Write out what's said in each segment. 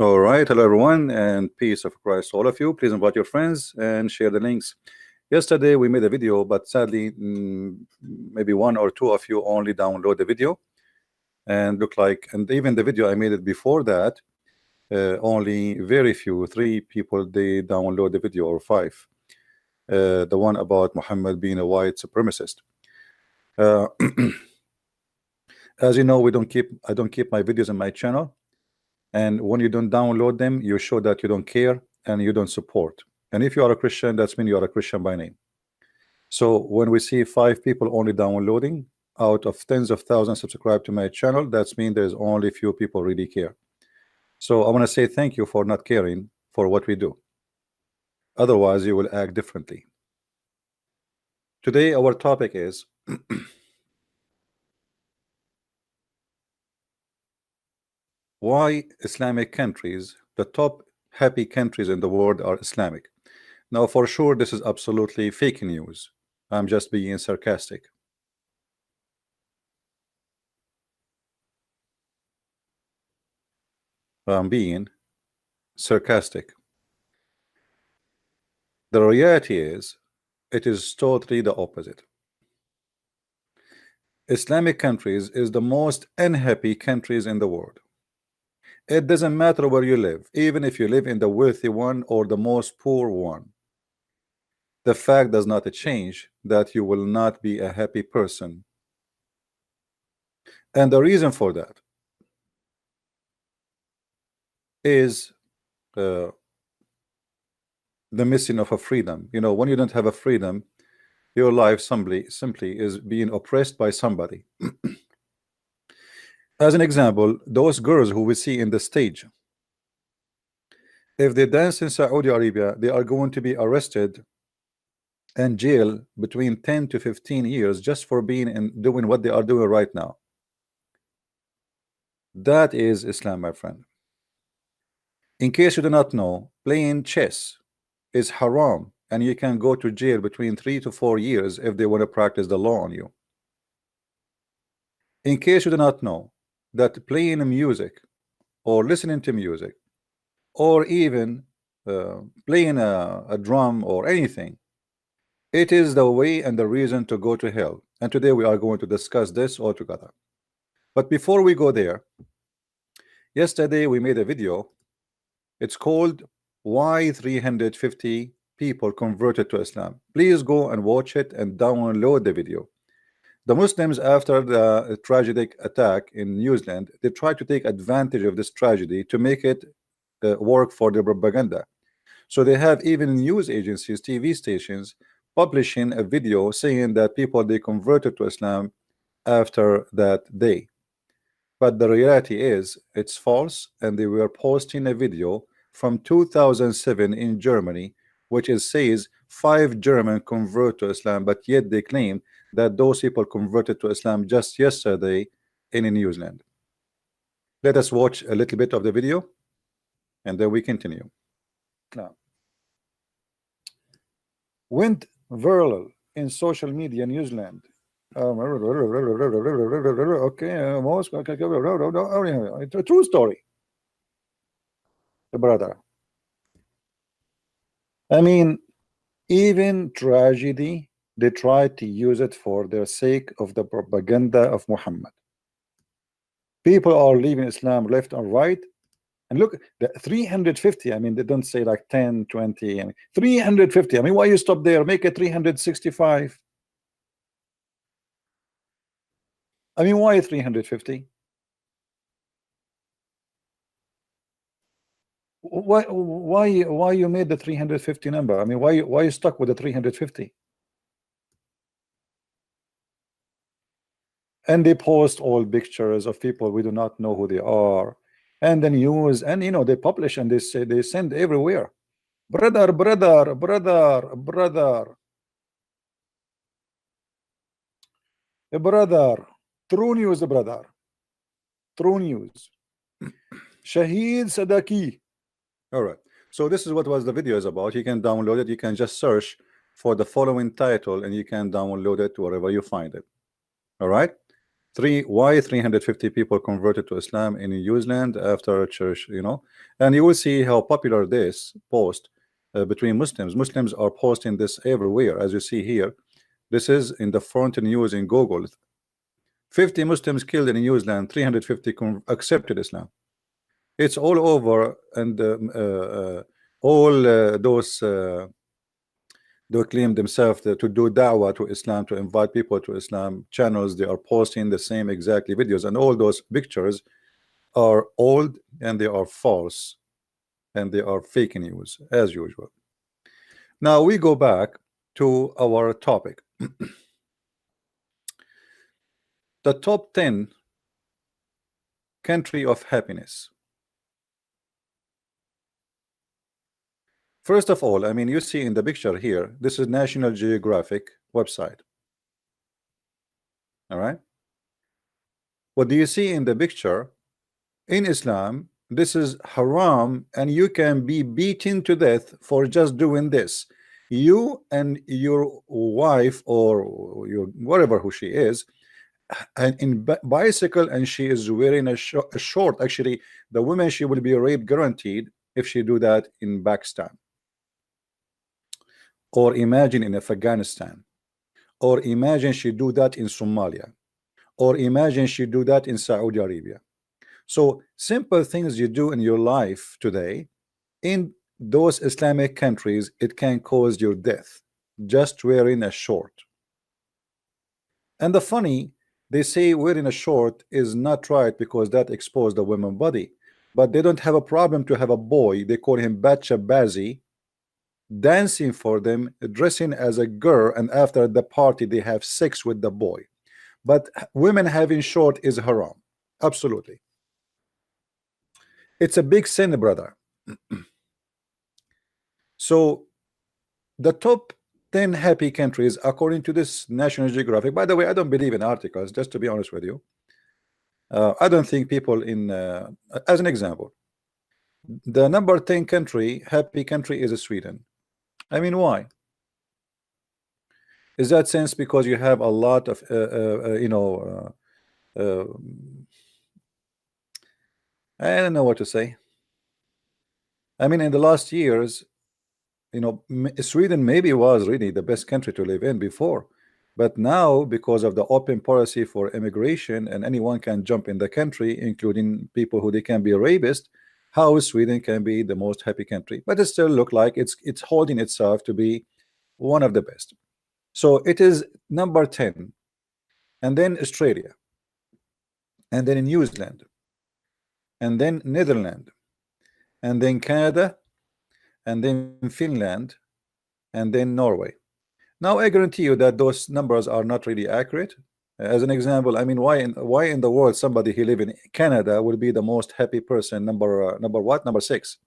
All right, hello everyone, and peace of Christ to all of you. Please invite your friends and share the links. Yesterday we made a video, but sadly, maybe one or two of you only download the video, and look like, and even the video I made it before that, only very few, 3 people, they download the video, or 5. The one about Muhammad being a white supremacist. Uh, as you know, I don't keep my videos on my channel. And when you don't download them, you show that you don't care and you don't support. And if you are a Christian, that's mean you are a Christian by name. So when we see 5 people only downloading out of tens of thousands subscribed to my channel, that's mean there's only few people really care. So I want to say thank you for not caring for what we do. Otherwise, you will act differently. Today, our topic is why Islamic countries, the top happy countries in the world, are Islamic. Now, for sure, this is absolutely fake news. I'm just being sarcastic. I'm being sarcastic. The reality is, it is totally the opposite. Islamic countries is the most unhappy countries in the world. It doesn't matter where you live, even if you live in the wealthy one or the most poor one. The fact does not change that you will not be a happy person. And the reason for that is the missing of a freedom. You know, when you don't have a freedom, your life simply is being oppressed by somebody. As an example, those girls who we see in the stage, if they dance in Saudi Arabia, they are going to be arrested and jail between 10 to 15 years just for being and doing what they are doing right now. That is Islam, my friend. In case you do not know, playing chess is haram, and you can go to jail between 3 to 4 years if they want to practice the law on you. In case you do not know, that playing music or listening to music or even playing a drum or anything, it is the way and the reason to go to hell. And today we are going to discuss this all together. But before we go there, yesterday we made a video. It's called Why 350 People Converted to Islam. Please go and watch it and download the video. The Muslims, after the tragic attack in New Zealand, they tried to take advantage of this tragedy to make it work for their propaganda. So they have even news agencies, TV stations, publishing a video saying that people, they converted to Islam after that day. But the reality is it's false, and they were posting a video from 2007 in Germany, which is says 5 German convert to Islam, but yet they claim that those people converted to Islam just yesterday in New Zealand. Let us watch a little bit of the video and then we continue. Now, went viral in social media in New Zealand. Okay, a true story, brother. I mean, even tragedy, they try to use it for their sake of the propaganda of Muhammad. People are leaving Islam left and right. And look, the 350, I mean, they don't say like 10, 20, I mean, 350. I mean, why you stop there? Make it 365. I mean, why 350? Why you made the 350 number? I mean, why you stuck with the 350? And they post all pictures of people we do not know who they are, and the news, and you know, they publish and they say, they send everywhere, brother, true news, brother, true news. Shahid Sadaki. All right, so this is what was the video is about. You can download it. You can just search for the following title and you can download it wherever you find it. All right, Why 350 people converted to Islam in New Zealand after a church, and you will see how popular this post between Muslims. Muslims are posting this everywhere, as you see here. This is in the front news in Google. 50 Muslims killed in New Zealand, 350 accepted Islam. It's all over, and all those they claim themselves to do da'wah to Islam, to invite people to Islam channels. They are posting the same exactly videos, and all those pictures are old and they are false and they are fake news as usual. Now we go back to our topic. The top 10 country of happiness. First of all, I mean, you see in the picture here, this is National Geographic website. All right. What do you see in the picture? In Islam, this is haram, and you can be beaten to death for just doing this. You and your wife, or your whatever who she is, and in bicycle, and she is wearing a short. Actually, the woman, she will be raped guaranteed if she do that in Pakistan, or imagine in Afghanistan, or imagine she do that in Somalia, or imagine she do that in Saudi Arabia. So simple things you do in your life today in those Islamic countries, it can cause your death just wearing a short. And the funny, they say wearing a short is not right because that exposed the woman body, but they don't have a problem to have a boy, they call him Bacha Bazi, dancing for them, dressing as a girl, and after the party they have sex with the boy. But women having short is haram. Absolutely. It's a big sin, brother. So the top 10 happy countries according to this National Geographic. By the way, I don't believe in articles, just to be honest with you. I don't think people in as an example, the number 10 country, happy country, is Sweden. I mean, why? Is that sense because you have a lot of uh, I don't know what to say. I mean, in the last years, Sweden maybe was really the best country to live in before, but now because of the open policy for immigration and anyone can jump in the country, including people who they can be a rapist, how Sweden can be the most happy country, but it still look like it's holding itself to be one of the best. So it is number 10, and then Australia, and then New Zealand, and then Netherlands, and then Canada, and then Finland, and then Norway. Now I guarantee you that those numbers are not really accurate. As an example, I mean, why in the world somebody who live in Canada would be the most happy person, number 6?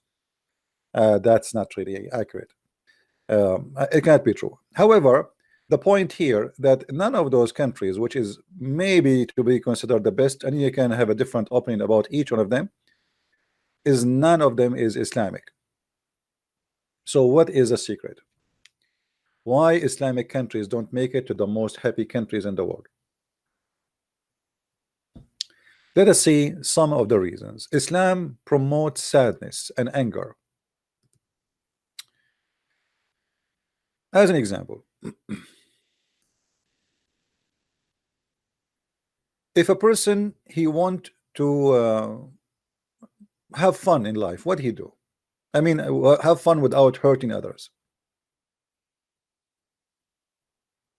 That's not really accurate. It can't be true. However, the point here that none of those countries, which is maybe to be considered the best, and you can have a different opinion about each one of them, is none of them is Islamic. So what is the secret? Why Islamic countries don't make it to the most happy countries in the world? Let us see some of the reasons. Islam promotes sadness and anger. As an example, if a person he want to have fun in life, what he do? I mean, have fun without hurting others.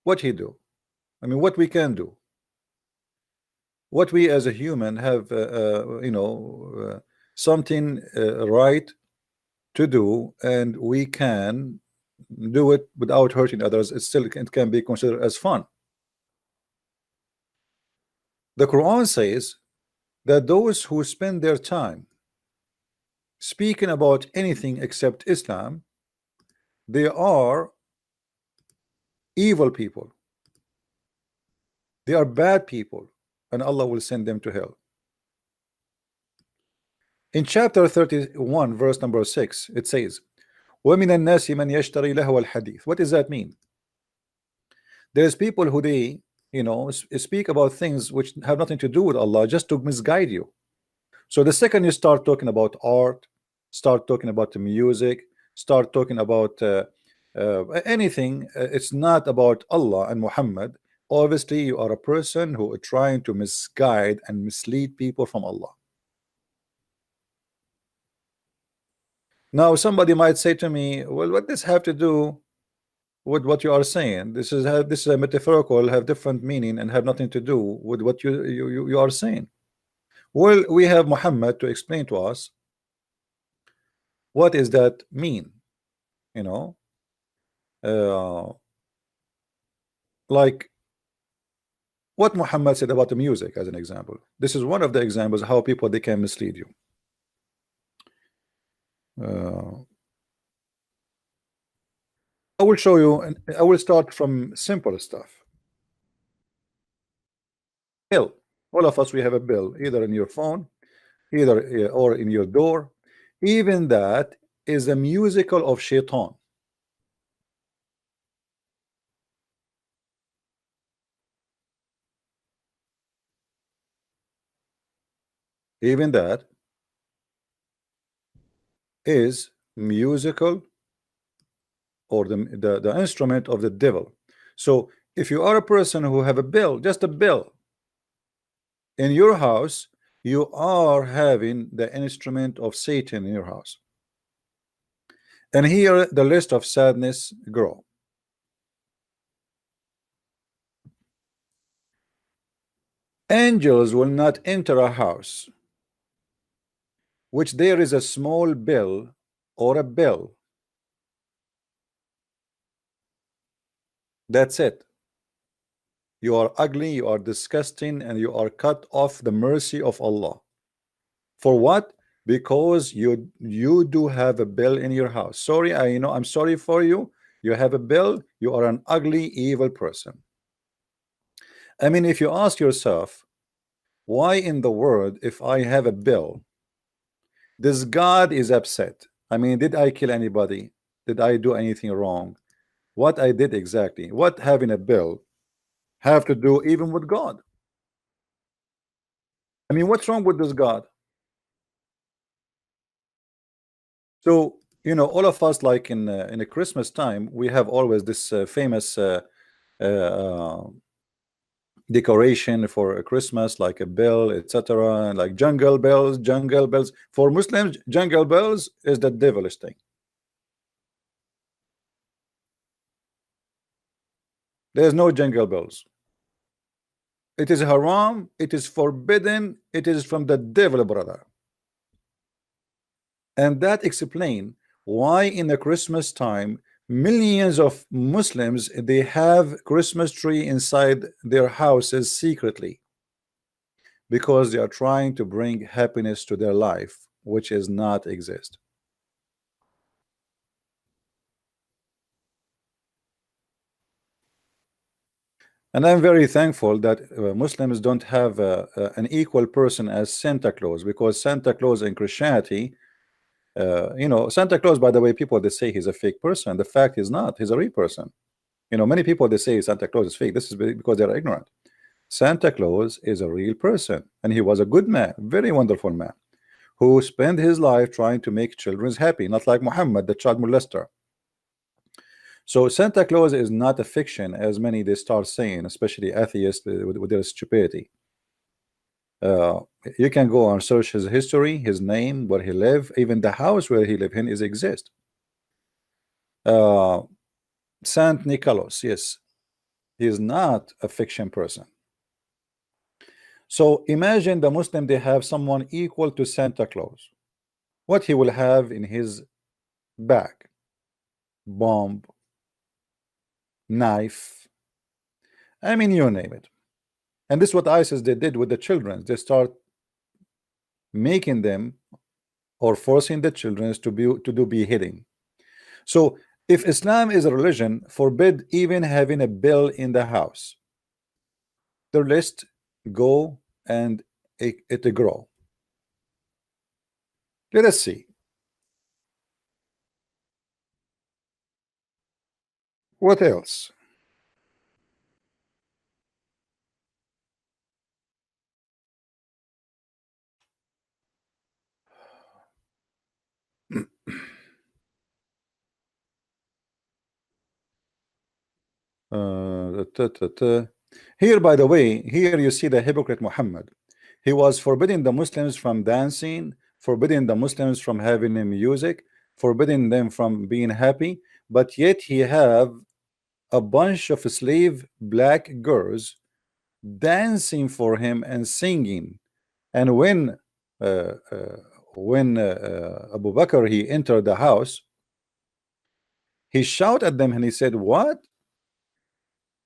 What he do? I mean, what we can do? What we as a human have, something right to do, and we can do it without hurting others. It can be considered as fun. The Quran says that those who spend their time speaking about anything except Islam, they are evil people. They are bad people, and Allah will send them to hell. In chapter 31, verse number 6, it says, وَمِنَ النَّاسِ مَنْ يَشْتَرِي لَهْوَ الْحَدِيثِ. What does that mean? There's people who they speak about things which have nothing to do with Allah just to misguide you. So the second you start talking about art, start talking about the music, start talking about anything, it's not about Allah and Muhammad. Obviously, you are a person who are trying to misguide and mislead people from Allah. Now, somebody might say to me, "Well, what does have to do with what you are saying? This is a metaphorical, have different meaning, and have nothing to do with what you are saying." Well, we have Muhammad to explain to us what is that mean. You know, uh, like what Muhammad said about the music, as an example. This is one of the examples how people they can mislead you. Uh, I will show you, and I will start from simple stuff. Bill. All of us we have a bill, either in your phone, either or in your door. Even that is a musical of shaitan. Even that is musical, or the instrument of the devil. So if you are a person who have a bill, just a bill in your house, you are having the instrument of Satan in your house. And here the list of sadness grow. Angels will not enter a house which there is a small bell or a bell. That's it. You are ugly, you are disgusting, and you are cut off the mercy of Allah. For what? Because you do have a bill in your house. Sorry, I know, I'm sorry for you. You have a bill, you are an ugly, evil person. I mean, if you ask yourself, why in the world, if I have a bill, this God is upset? I mean, did I kill anybody? Did I do anything wrong? What I did exactly? What having a bill have to do even with God? I mean, what's wrong with this God? So, all of us, like in a Christmas time, we have always this famous uh, uh, decoration for a Christmas, like a bell, etc., and like jungle bells. Jungle bells for Muslims, jungle bells is the devilish thing. There's no jungle bells. It is haram. It is forbidden. It is from the devil, brother. And that explain why in the Christmas time millions of Muslims they have Christmas tree inside their houses secretly, because they are trying to bring happiness to their life, which is not exist. And I'm very thankful that Muslims don't have an equal person as Santa Claus, because Santa Claus in Christianity, Santa Claus, by the way, people they say he's a fake person. The fact is not, he's a real person. Many people they say Santa Claus is fake. This is because they're ignorant. Santa Claus is a real person, and he was a good man, very wonderful man, who spent his life trying to make children happy, not like Muhammad, the child molester. So Santa Claus is not a fiction, as many they start saying, especially atheists with their stupidity. Uh, you can go and search his history, his name, where he lived, even the house where he lived in is exist. Uh, Saint Nicholas, yes, he is not a fiction person. So imagine the Muslim, they have someone equal to Santa Claus. What he will have in his bag? Bomb, knife, I mean, you name it. And this is what ISIS they did with the children. They start making them or forcing the children to do beheading. So if Islam is a religion, forbid even having a bill in the house. The list go and it grow. Let us see what else. Here, by the way, here you see the hypocrite Muhammad. He was forbidding the Muslims from dancing, forbidding the Muslims from having music, forbidding them from being happy, but yet he have a bunch of slave black girls dancing for him and singing. And uh, uh, when Abu Bakr he entered the house, he shouted at them and he said, "What?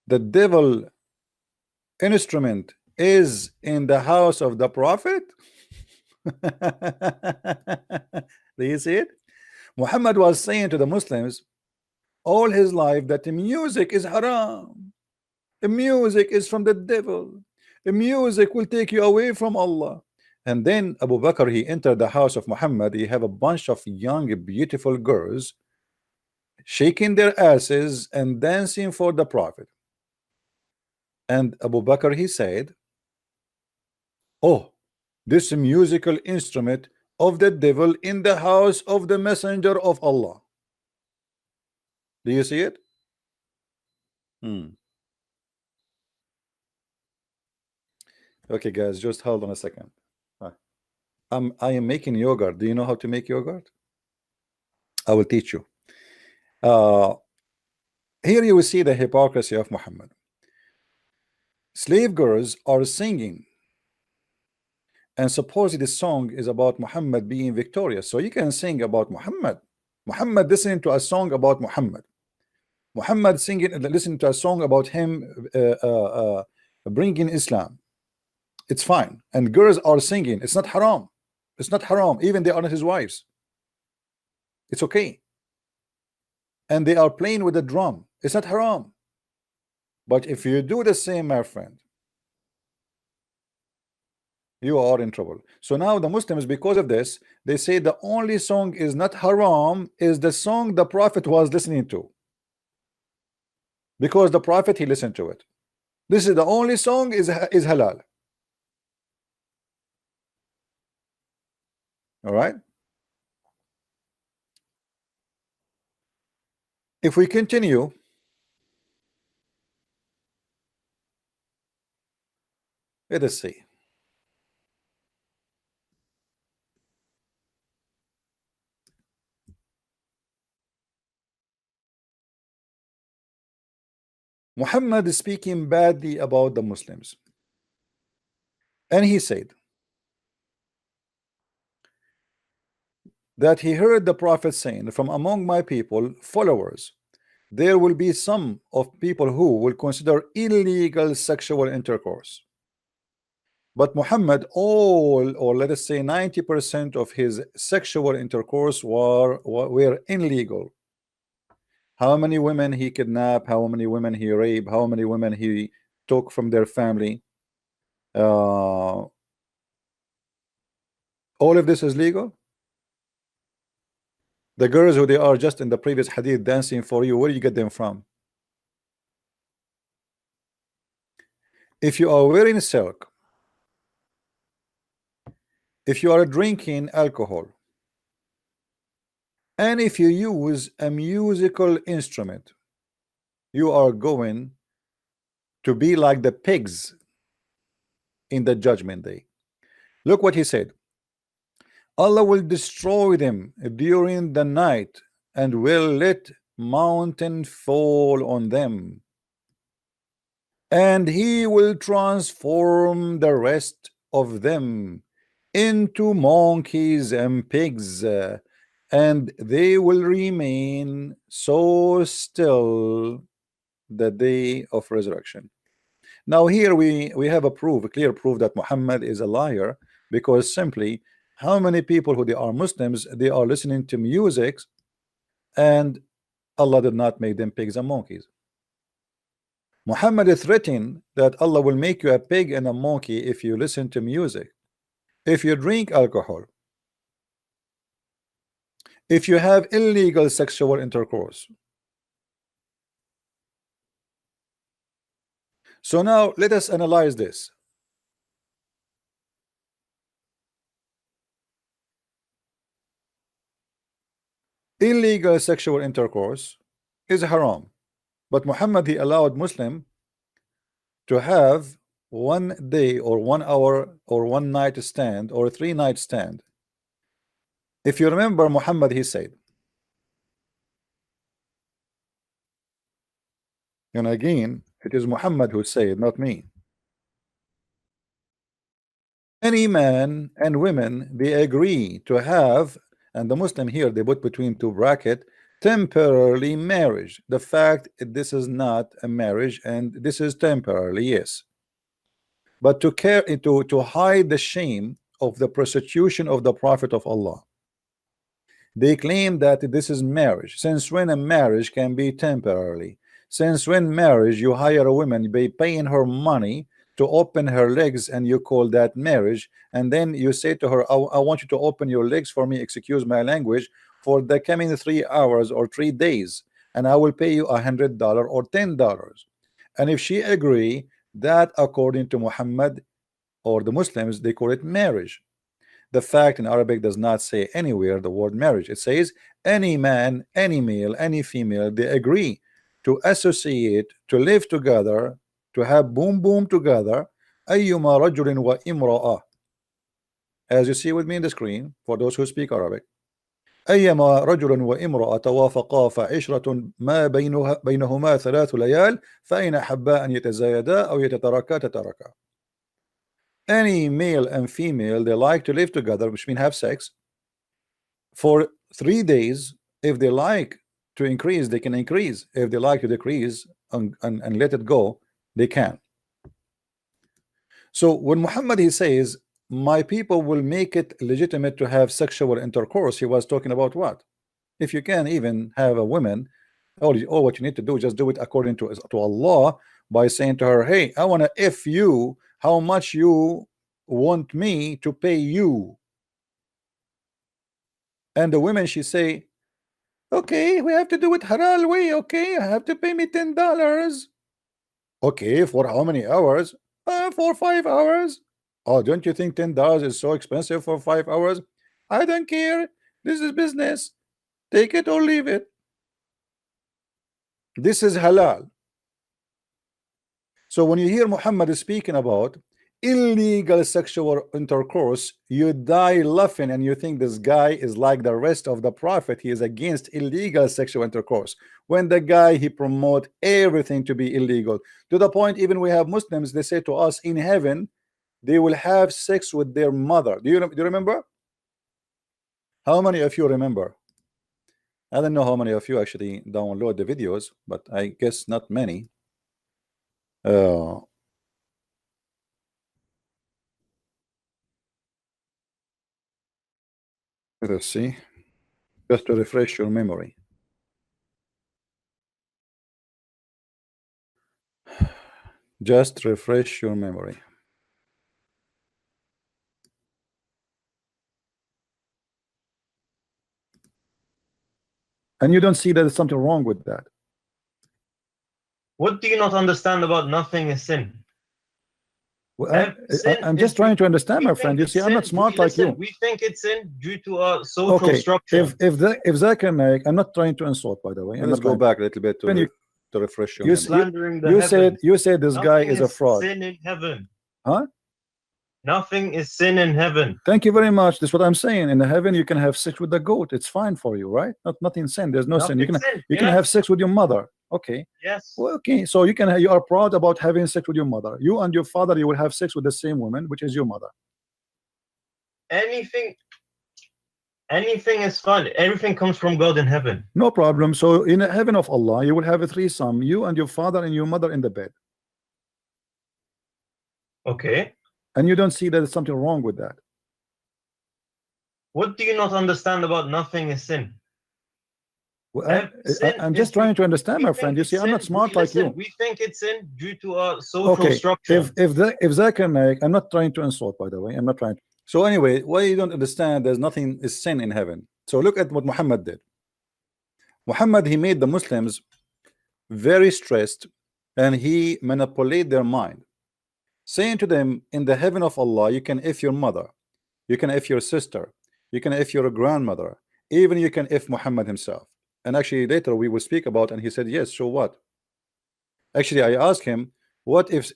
The devil instrument is in the house of the prophet?" Do you see it? Muhammad was saying to the Muslims all his life that the music is haram. The music is from the devil. The music will take you away from Allah. And then Abu Bakr he entered the house of Muhammad. He have a bunch of young beautiful girls shaking their asses and dancing for the prophet. And Abu Bakr he said, "Oh, this musical instrument of the devil in the house of the messenger of Allah." Do you see it? Hmm. Okay, guys, just hold on a second. Uh, I am making yogurt. Do you know how to make yogurt? I will teach you. Uh, Here you will see the hypocrisy of Muhammad. Slave girls are singing, and supposedly the song is about Muhammad being victorious. So you can sing about Muhammad. Muhammad listening to a song about Muhammad. Muhammad singing, listening to a song about him bringing Islam. It's fine. And girls are singing. It's not haram. It's not haram. Even they are not his wives. It's okay. And they are playing with the drum. It's not haram. But if you do the same, my friend, you are in trouble. So now the Muslims, because of this, they say the only song is not haram is the song the Prophet was listening to, because the Prophet he listened to it. This is the only song is halal. All right. If we continue, let us see. Muhammad is speaking badly about the Muslims, and he said that he heard the Prophet saying, "From among my people, followers, there will be some of people who will consider illegal sexual intercourse." But Muhammad, all or let us say 90% of his sexual intercourse were illegal. How many women he kidnapped, how many women he raped, how many women he took from their family. All of this is legal. The girls who they are just in the previous hadith dancing for you, where do you get them from? If you are wearing silk, if you are drinking alcohol, and if you use a musical instrument, you are going to be like the pigs in the judgment day. Look what he said. Allah will destroy them during the night and will let mountain fall on them, and he will transform the rest of them into monkeys and pigs, and they will remain so still the day of resurrection. Now here we have a clear proof that Muhammad is a liar, because simply how many people who they are Muslims, they are listening to music, and Allah did not make them pigs and monkeys. Muhammad is threatening that Allah will make you a pig and a monkey if you listen to music, if you drink alcohol, if you have illegal sexual intercourse. So now let us analyze this. Illegal sexual intercourse is haram. But Muhammad, he allowed Muslim to have 1 day or 1 hour or 1 night stand or 3 night stand. If you remember, Muhammad, he said, and again, it is Muhammad who said, not me. Any man and women, they agree to have, and the Muslim here, they put between two bracket, temporarily marriage. The fact this is not a marriage and this is temporarily, yes. But to care to hide the shame of the prostitution of the Prophet of Allah. They claim that this is marriage. Since when a marriage can be temporarily? Since when marriage you hire a woman by paying her money to open her legs and you call that marriage, and then you say to her, I want you to open your legs for me, excuse my language, for the coming 3 hours or 3 days, and I will pay you $100 or $10. And if she agree, that according to Muhammad or the Muslims, they call it marriage. The fact in Arabic does not say anywhere the word marriage. It says any man, any male, any female, they agree to associate, to live together, to have boom boom together. أيما رجل وامرأة, as you see with me in the screen for those who speak Arabic. أيما رجل وامرأة توافقا فعشرة ما بينهما 3 ليال فإن أحبا أن يتزايدا أو يتتركا تتركا. Any male and female, they like to live together, which means have sex for 3 days. If they like to increase, they can increase. If they like to decrease and let it go, they can. So when Muhammad, he says, my people will make it legitimate to have sexual intercourse, he was talking about what? If you can even have a woman, all what you need to do is just do it according to Allah, by saying to her, hey, I want to F you, how much you want me to pay you? And the women, she say, okay, we have to do it halal way. Okay, I have to pay me $10. Okay, for how many hours? For 5 hours. Oh, don't you think $10 is so expensive for 5 hours? I don't care. This is business. Take it or leave it. This is halal. So when you hear Muhammad is speaking about illegal sexual intercourse, you die laughing and you think this guy is like the rest of the Prophet. He is against illegal sexual intercourse, when the guy, he promote everything to be illegal, to the point even we have Muslims, they say to us in heaven they will have sex with their mother. Do you remember? How many of you remember? I don't know how many of you actually download the videos, but I guess not many. Let's see, just to refresh your memory. Just refresh your memory. And you don't see that there's something wrong with that. What do you not understand about nothing is sin? Well, I'm just trying to understand, my friend. You see, I'm not smart like you. We think it's sin due to our social structure. If that can make, I'm not trying to insult, by the way. Let's go back a little bit to refresh your memory. You said this guy is a fraud. Sin in heaven. Huh? Nothing is sin in heaven. Thank you very much. That's what I'm saying. In the heaven, you can have sex with the goat. It's fine for you, right? Nothing sin. There's no sin. You can have sex with your mother. Okay. Yes. Well, okay. So you are proud about having sex with your mother. You and your father, you will have sex with the same woman, which is your mother. Anything is fine. Everything comes from God in heaven. No problem. So in the heaven of Allah, you will have a threesome, you and your father and your mother in the bed. Okay. And you don't see that there's something wrong with that. What do you not understand about nothing is sin? Well, I'm just trying to understand, my friend. You see, I'm not smart like you. We think it's sin due to our social structure. If that can make, I'm not trying to insult, by the way. I'm not trying. So anyway, why you don't understand there's nothing is sin in heaven. So look at what Muhammad did. Muhammad, he made the Muslims very stressed and he manipulated their mind, saying to them, in the heaven of Allah, you can F your mother, you can F your sister, you can F your grandmother, even you can F Muhammad himself. And actually later we will speak about, and he said, yes, so what? Actually, I asked him, what if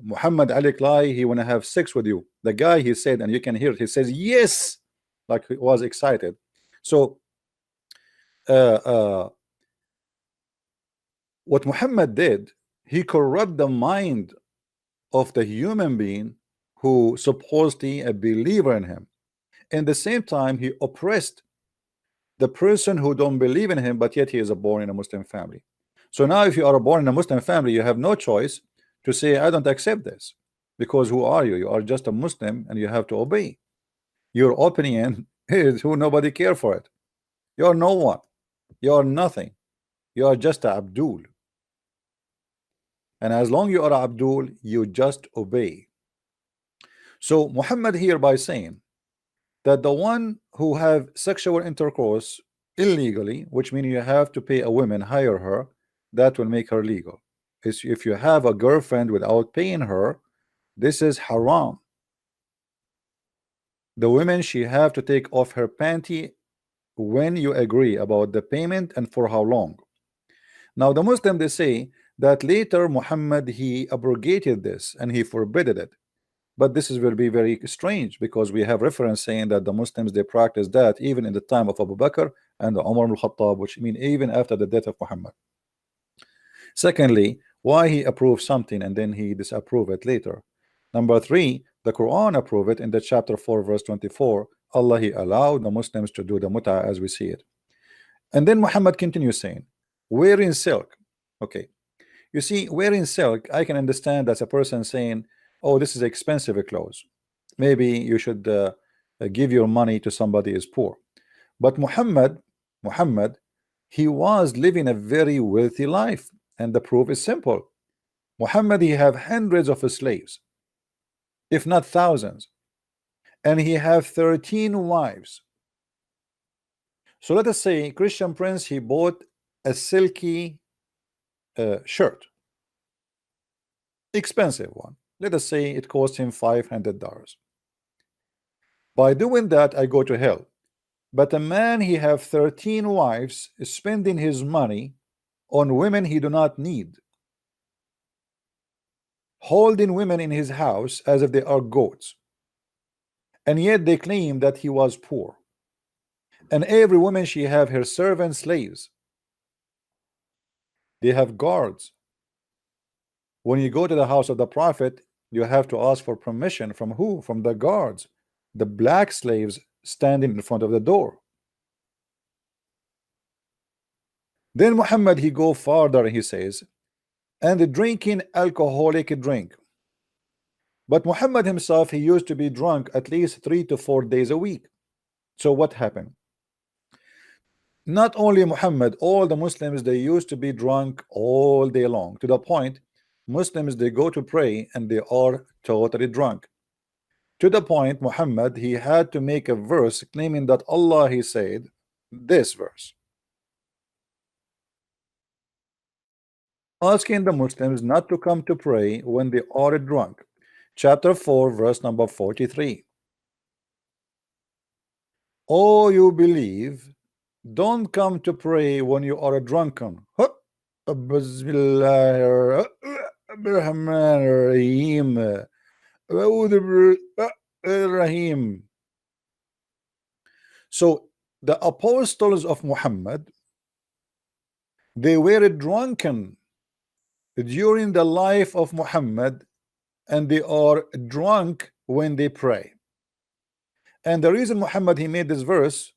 Muhammad Ali Clay, he wanna have sex with you? The guy, he said, and you can hear it, he says yes, like he was excited. So uh, what Muhammad did, he corrupt the mind of the human being who supposedly a believer in him. In the same time, he oppressed the person who don't believe in him, but yet he is born in a Muslim family. So now if you are born in a Muslim family, you have no choice to say, I don't accept this. Because who are you? You are just a Muslim and you have to obey. Your opinion is who nobody care for it. You're no one. You're nothing. You are just a Abdul. And as long you are Abdul, you just obey. So Muhammad here by saying that the one who have sexual intercourse illegally, which means you have to pay a woman, hire her, that will make her legal. Is if you have a girlfriend without paying her, this is haram. The women, she have to take off her panty when you agree about the payment and for how long. Now the Muslim, they say that later Muhammad, he abrogated this and he forbidden it. But this is will be very strange because we have reference saying that the Muslims, they practice that even in the time of Abu Bakr and Umar al-Khattab, which mean even after the death of Muhammad. Secondly, why he approved something and then he disapprove it later. Number three, the Quran approved it in the chapter 4 verse 24. Allah, he allowed the Muslims to do the mut'a as we see it. And then Muhammad continues saying, wearing silk. Okay, you see, wearing silk, I can understand that's a person saying, oh, this is expensive clothes, maybe you should give your money to somebody is poor. But Muhammad, he was living a very wealthy life, and the proof is simple. Muhammad, he have hundreds of slaves, if not thousands, and he have 13 wives. So let us say Christian Prince, he bought a silky shirt, expensive one. Let us say it cost him $500. By doing that, I go to hell. But a man, he have 13 wives, spending his money on women he do not need, holding women in his house as if they are goats, and yet they claim that he was poor. And every woman, she have her servant slaves, they have guards. When you go to the house of the prophet, you have to ask for permission from who? From the guards, the black slaves standing in front of the door. Then Muhammad, he go farther and he says, and drinking alcoholic drink. But Muhammad himself, he used to be drunk at least 3 to 4 days a week. So what happened? Not only Muhammad, all the Muslims, they used to be drunk all day long, to the point Muslims, they go to pray and they are totally drunk. To the point Muhammad, he had to make a verse claiming that Allah, he said this verse, asking the Muslims not to come to pray when they are drunk. Chapter 4 verse number 43. Oh, you believe, don't come to pray when you are drunken. So the apostles of Muhammad, they were drunken during the life of Muhammad, and they are drunk when they pray. And the reason Muhammad, he made this verse,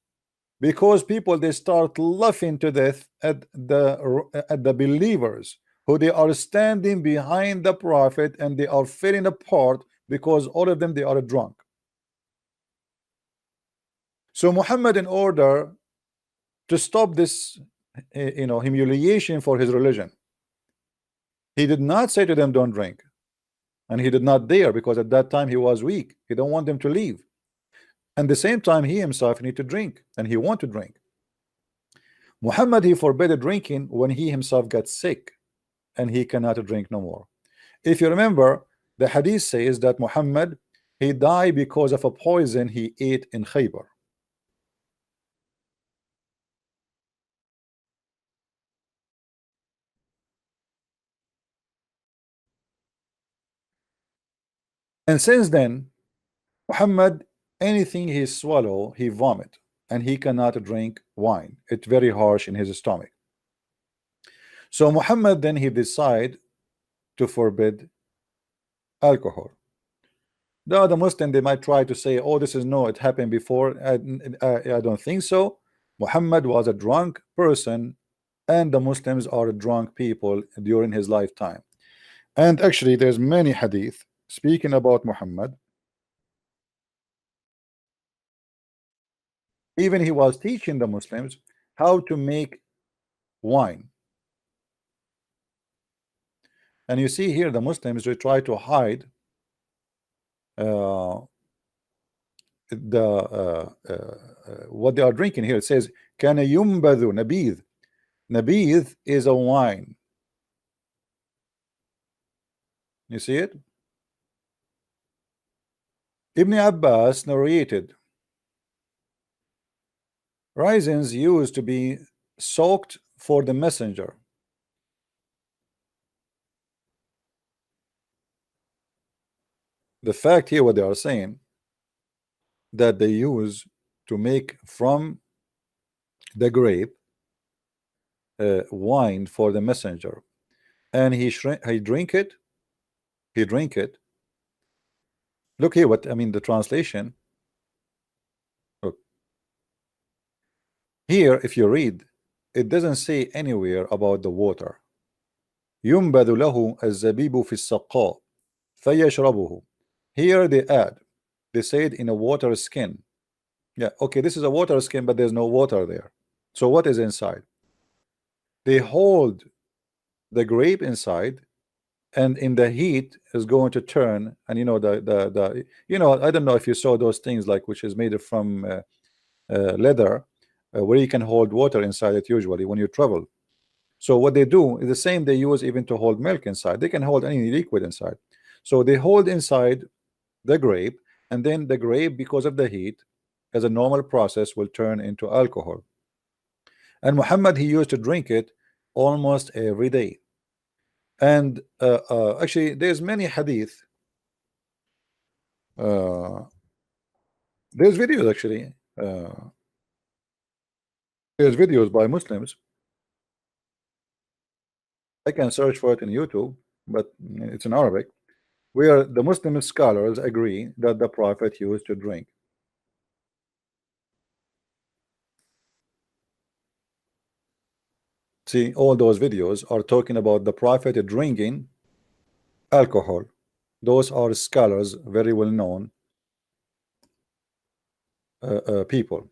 because people, they start laughing to death at the believers who they are standing behind the prophet, and they are falling apart because all of them, they are drunk. So Muhammad, in order to stop this humiliation for his religion, he did not say to them don't drink, and he did not dare, because at that time he was weak. He don't want them to leave. And the same time, he himself need to drink, and he want to drink. Muhammad, he forbade drinking when he himself got sick and he cannot drink no more. If you remember, the hadith says that Muhammad, he died because of a poison he ate in Khaybar. And since then, Muhammad, anything he swallow, he vomit, and he cannot drink wine. It's very harsh in his stomach. So Muhammad then he decide to forbid alcohol. The other Muslim they might try to say, "Oh, this is no, it happened before." I don't think so. Muhammad was a drunk person, and the Muslims are drunk people during his lifetime. And actually, there's many hadith speaking about Muhammad. Even he was teaching the Muslims how to make wine. And you see here the Muslims they try to hide uh, what they are drinking here. It says kana yumbadhu nabidh. Nabidh is a wine. You see it? Ibn Abbas narrated raisins used to be soaked for the messenger. The fact here what they are saying that they use to make from the grape wine for the messenger, and he drink it. He drink it. Look here what I mean the translation. Look here if you read, it doesn't say anywhere about the water. ينبذ له الزبيب في السقاء فيشربه. Here they add, they said in a water skin. Yeah, okay, this is a water skin, but there's no water there. So what is inside? They hold the grape inside, and in the heat is going to turn, and you know the you know I don't know if you saw those things like which is made from leather, where you can hold water inside it usually when you travel. So what they do is the same they use even to hold milk inside. They can hold any liquid inside. So they hold inside the grape, and then the grape, because of the heat, as a normal process, will turn into alcohol. And Muhammad he used to drink it almost every day. And actually, there's many hadith. Uh, there's videos actually. There's videos by Muslims. I can search for it in YouTube, but it's in Arabic, where the Muslim scholars agree that the Prophet used to drink. See, all those videos are talking about the Prophet drinking alcohol. Those are scholars, very well known people.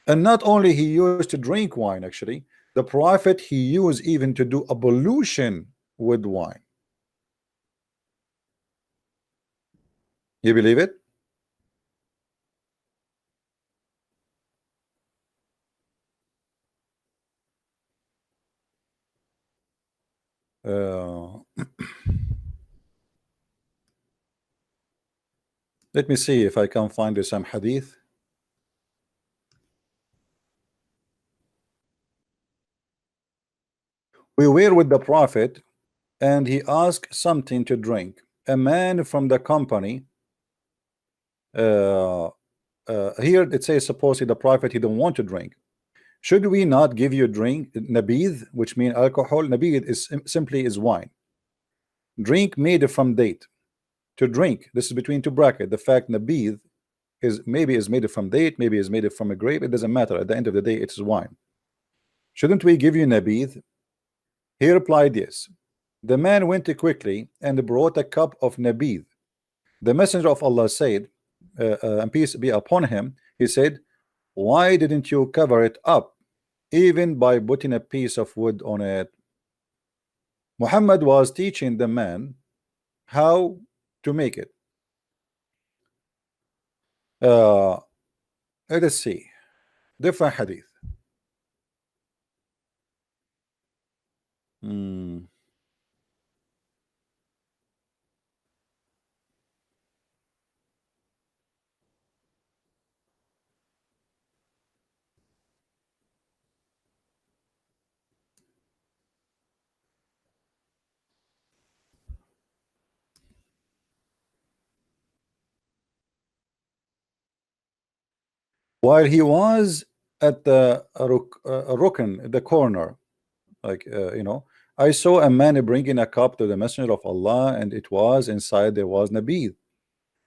And not only he used to drink wine, actually, the Prophet he used even to do ablution with wine. You believe it? Uh, let me see if I can find some hadith. We were with the Prophet, and he asked something to drink. A man from the company, uh, here it says, supposedly the Prophet he don't want to drink. Should we not give you a drink, nabidh, which means alcohol? Nabidh is simply is wine. Drink made from date. To drink, this is between two brackets. The fact nabidh is maybe is made from date, maybe is made from a grape. It doesn't matter. At the end of the day, it's wine. Shouldn't we give you nabidh? He replied, yes. The man went quickly and brought a cup of nabidh. The messenger of Allah said, and peace be upon him, he said, why didn't you cover it up, even by putting a piece of wood on it? Muhammad was teaching the man how to make it. Uh, let us see. Different hadith. Hmm. while he was at the rukn, the corner, like I saw a man bringing a cup to the messenger of Allah, and it was inside there was nabid,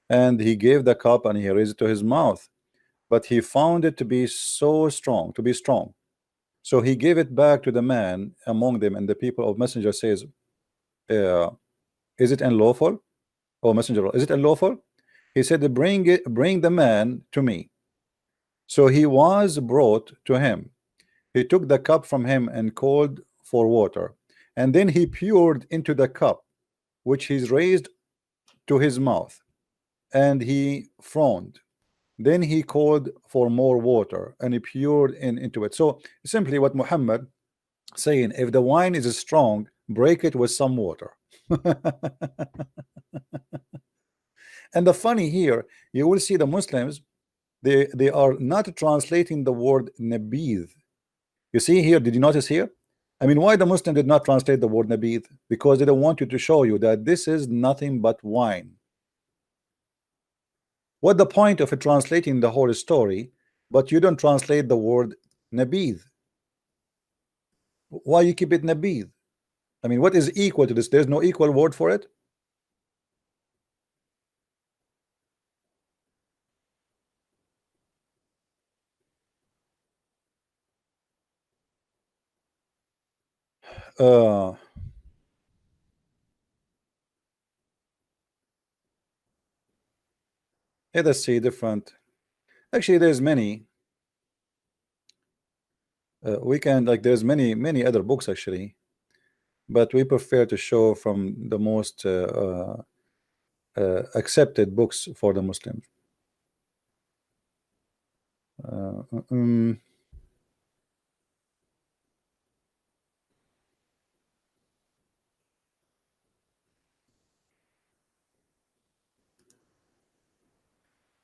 and he gave the cup and he raised it to his mouth, but he found it to be so strong, to be strong, so he gave it back to the man among them, and the people of messenger says, uh, is it unlawful, oh messenger, is it unlawful? He said, bring the man to me. So he was brought to him. He took the cup from him and called for water, and then he poured into the cup, which he raised to his mouth, and he frowned. Then he called for more water, and he poured into it. So simply what Muhammad saying, if the wine is strong, break it with some water. And the funny here, you will see the Muslims, they are not translating the word nabidh. You see here, did you notice here? I mean, why the Muslim did not translate the word nabidh? Because they don't want you to show you that this is nothing but wine. What the point of it translating the whole story, but you don't translate the word nabidh? Why you keep it nabidh? I mean, what is equal to this? There's no equal word for it. Uh, let us see different. Actually, there's many. We can like there's many other books actually, but we prefer to show from the most accepted books for the Muslims. Uh, um,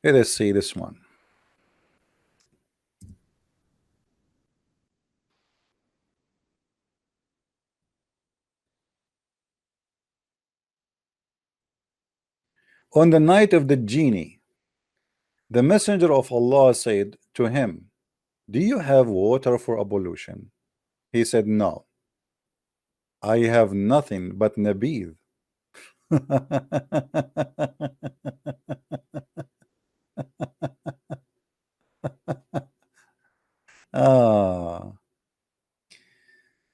Let us see this one. On the night of the genie, the messenger of Allah said to him, do you have water for ablution? He said, no, I have nothing but nabidh. Ah,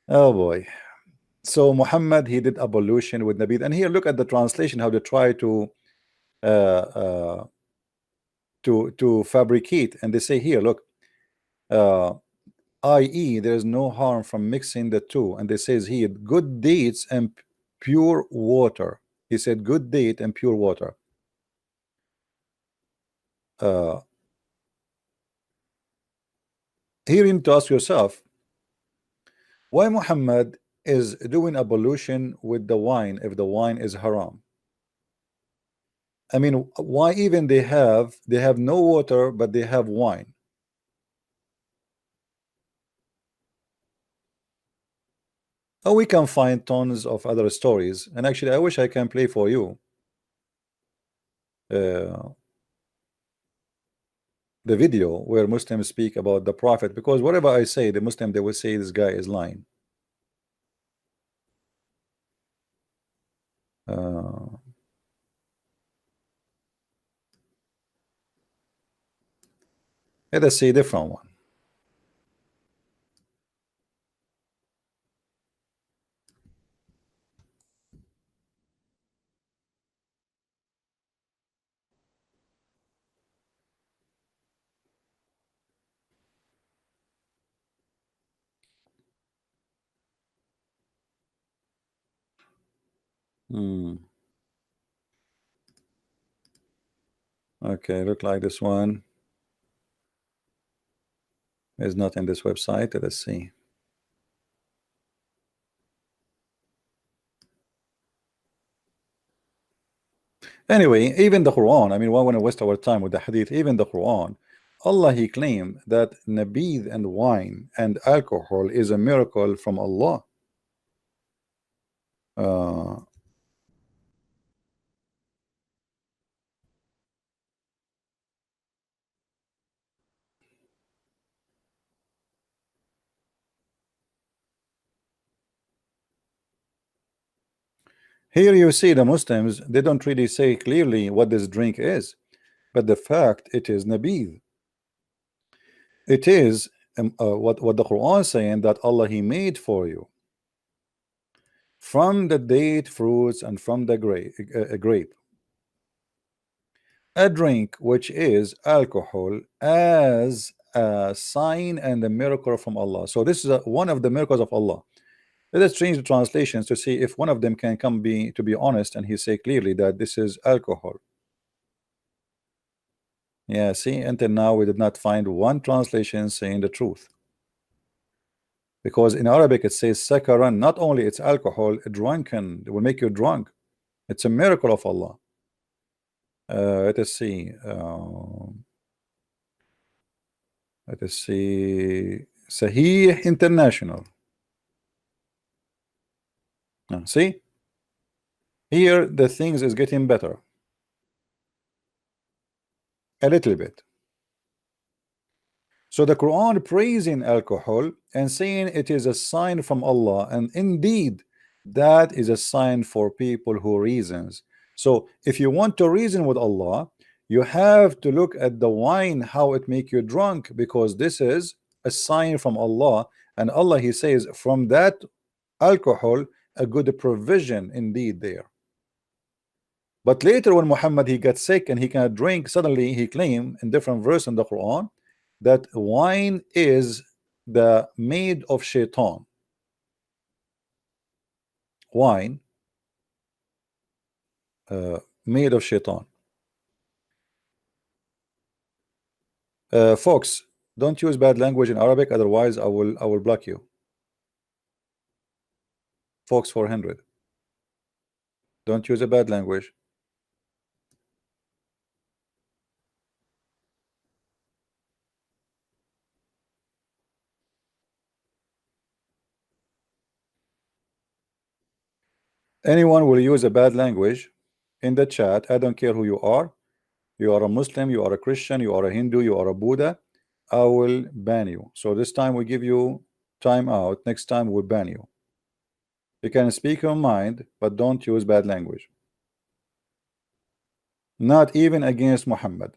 oh boy. So Muhammad, he did ablution with nabidh, and here look at the translation how they try uh, uh, to fabricate, and they say here, look, uh, i.e. there is no harm from mixing the two, and they says here good deeds and pure water. He said good deed and pure water. Uh, here you need to ask yourself why Muhammad is doing ablution with the wine if the wine is haram. I mean, why even they have no water but they have wine. Oh, we can find tons of other stories, and actually I wish I can play for you uh, the video where Muslims speak about the Prophet, because whatever I say, the Muslim, they will say this guy is lying. Uh, Let us see a different one. Hmm. Okay, look like this one is not in this website. Let us see. Anyway, even the Quran, I mean, why want to waste our time with the hadith? Even the Quran, Allah, he claimed that nabid and wine and alcohol is a miracle from Allah. Uh, Here you see the Muslims, they don't really say clearly what this drink is, but the fact it is nabid. It is what the Quran is saying, that Allah He made for you from the date fruits and from the grape, a drink which is alcohol, as a sign and a miracle from Allah. So this is one of the miracles of Allah. Let us change the translations to see if one of them can come to be honest, and he say clearly that this is alcohol. Yeah, see, until now we did not find one translation saying the truth, because in Arabic it says sakaran. Not only it's alcohol, drunken, it will make you drunk. It's a miracle of Allah. Let us see. Let us see. Sahih International. See, here the things is getting better a little bit. So the Quran praising alcohol and saying it is a sign from Allah, and indeed that is a sign for people who reasons. So if you want to reason with Allah, you have to look at the wine, how it make you drunk, because this is a sign from Allah, and Allah He says from that alcohol a good provision indeed there. But later when Muhammad he got sick and he cannot drink, suddenly he claimed in different verse in the Quran that wine is the made of shaitan. Wine made of shaitan. Folks, don't use bad language in Arabic, otherwise I will block you. Fox 400, don't use a bad language. Anyone will use a bad language in the chat, I don't care who you are. You are a Muslim, you are a Christian, you are a Hindu, you are a Buddha, I will ban you. So this time we give you time out, next time we'll ban you. You can speak your mind, but don't use bad language. Not even against Muhammad.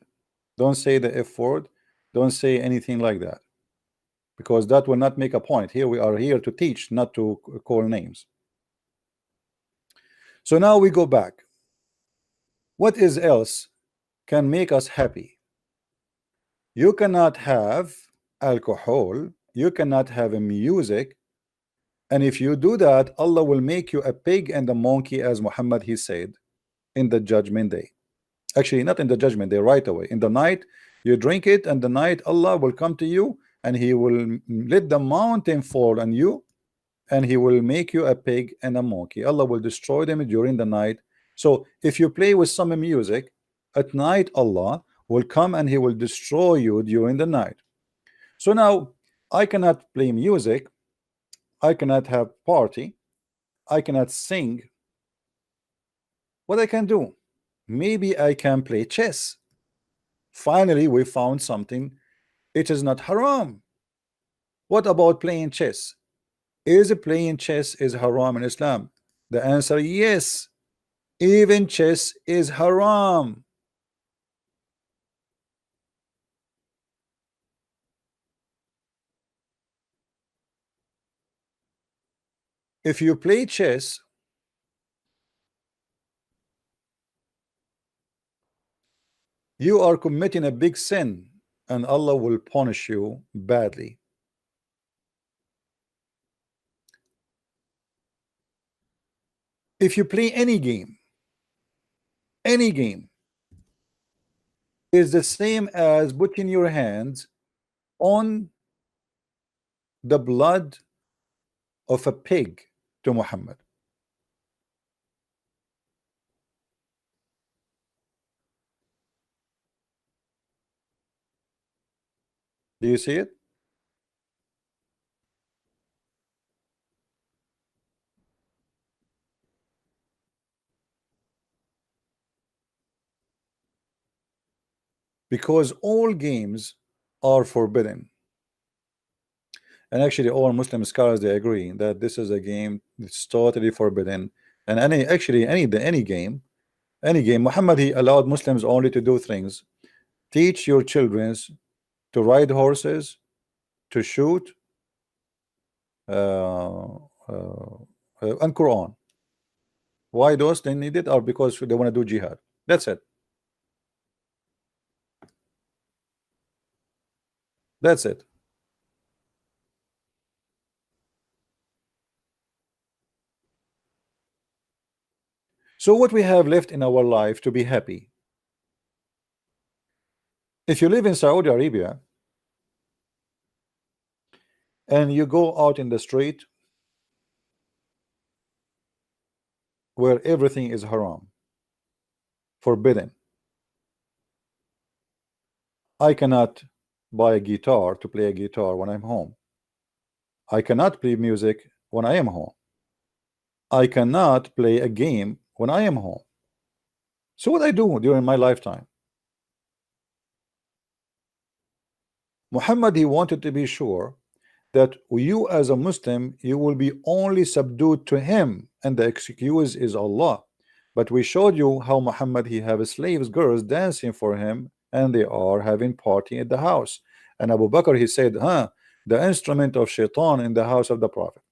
Don't say the F word, don't say anything like that, because that will not make a point. Here we are here to teach, not to call names. So now we go back. What is else can make us happy? You cannot have alcohol, you cannot have a music, and if you do that, Allah will make you a pig and a monkey, as Muhammad he said in the judgment day. Actually, not in the judgment day, right away. In the night, you drink it, and the night Allah will come to you and He will let the mountain fall on you, and He will make you a pig and a monkey. Allah will destroy them during the night. So if you play with some music at night, Allah will come and He will destroy you during the night. So now I cannot play music, I cannot have party, I cannot sing. What I can do? Maybe I can play chess. Finally we found something. It is not haram. What about playing chess? Is playing chess is haram in Islam? The answer, yes. Even chess is haram. If you play chess, you are committing a big sin, and Allah will punish you badly. If you play any game, is the same as putting your hands on the blood of a pig to Muhammad. Do you see it? Because all games are forbidden. And actually all Muslim scholars, they agree that this is a game that's totally forbidden. And any game, Muhammad, he allowed Muslims only to do things: teach your children to ride horses, to shoot, and Quran. Why those they need it? Or because they want to do jihad. That's it. That's it. So what we have left in our life to be happy? If you live in Saudi Arabia and you go out in the street where everything is haram, forbidden. I cannot buy a guitar to play a guitar when I'm home. I cannot play music when I am home. I cannot play a game when I am home. So what I do during my lifetime? Muhammad, he wanted to be sure that you as a Muslim, you will be only subdued to him, and the excuse is Allah. But we showed you how Muhammad, he have slaves, girls dancing for him, and they are having party at the house. And Abu Bakr, he said, the instrument of shaitan in the house of the Prophet.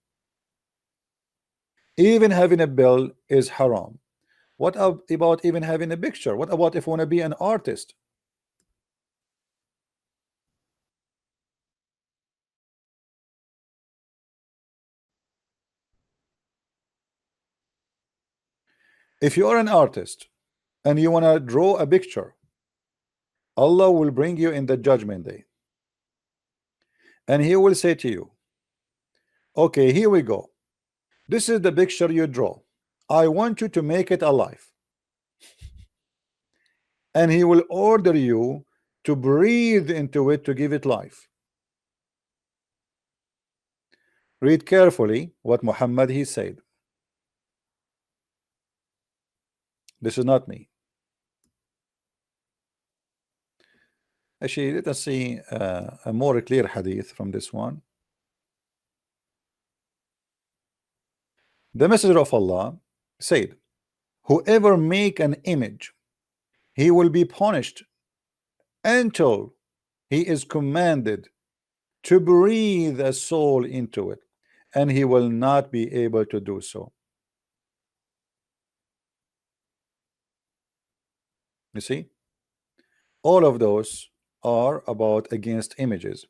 Even having a bell is haram. What about even having a picture? What about if you want to be an artist? If you are an artist and you want to draw a picture, Allah will bring you in the judgment day, and he will say to you, okay, here we go. This is the picture you draw. I want you to make it alive. And he will order you to breathe into it to give it life. Read carefully what Muhammad he said. This is not me. Actually, let us see a more clear hadith from this one. The Messenger of Allah said, whoever make an image, he will be punished until he is commanded to breathe a soul into it, and he will not be able to do so. You see, all of those are about against images.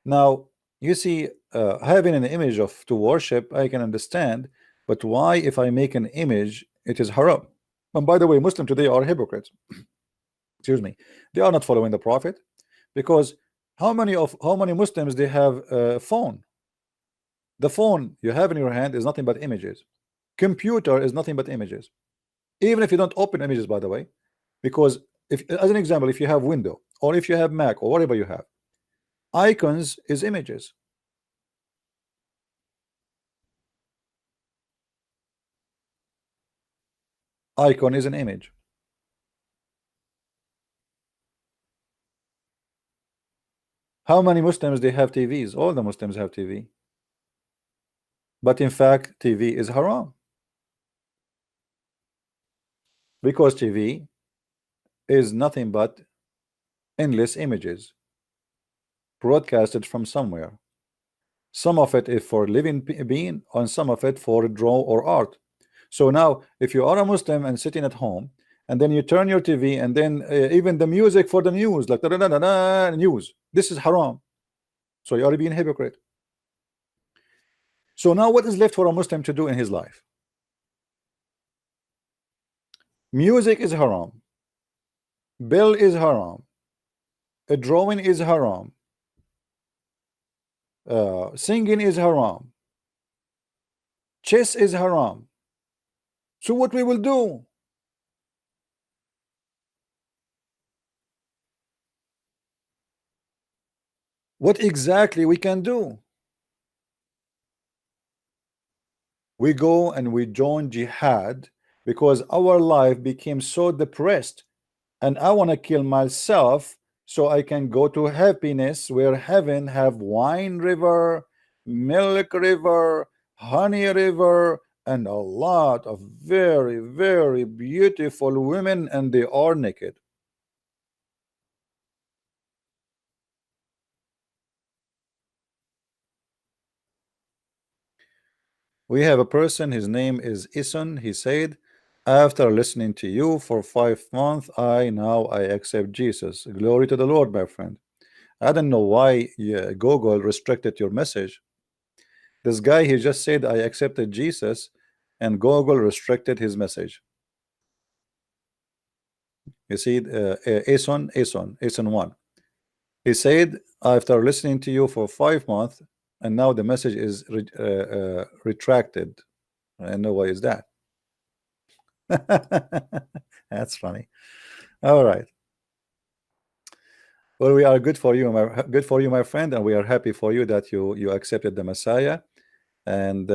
Now you see, having an image of to worship, I can understand, but why if I make an image it is haram? And by the way, Muslims today are hypocrites. Excuse me, they are not following the Prophet, because how many Muslims they have a phone? The phone you have in your hand is nothing but images. Computer is nothing but images, even if you don't open images, by the way, because if, as an example, if you have Windows or if you have Mac or whatever you have, icons is images. Icon is an image. How many Muslims they have TVs? All the Muslims have TV, but in fact TV is haram, because TV is nothing but endless images broadcasted from somewhere. Some of it is for living being, and some of it for draw or art. So now if you are a Muslim and sitting at home, and then you turn your TV, and then even the music for the news, like da, da, da, da, da, news, this is haram. So you are being hypocrite. So now what is left for a Muslim to do in his life? Music is haram, bill is haram, a drawing is haram, singing is haram, chess is haram. So what we will do? What exactly we can do? We go and we join jihad because our life became so depressed, and I want to kill myself so I can go to happiness, where heaven have wine river, milk river, honey river, and a lot of very, very beautiful women, and they are naked. We have a person, his name is Ison. He said, after listening to you for 5 months, I accept Jesus. Glory to the Lord, my friend. I don't know why Google restricted your message. This guy, he just said, I accepted Jesus, and Google restricted his message. You see, Ison 1. He said, after listening to you for 5 months, and now the message is retracted. I know why is that. That's funny. All right. Well, we are good for you, my friend, and we are happy for you that you accepted the Messiah, and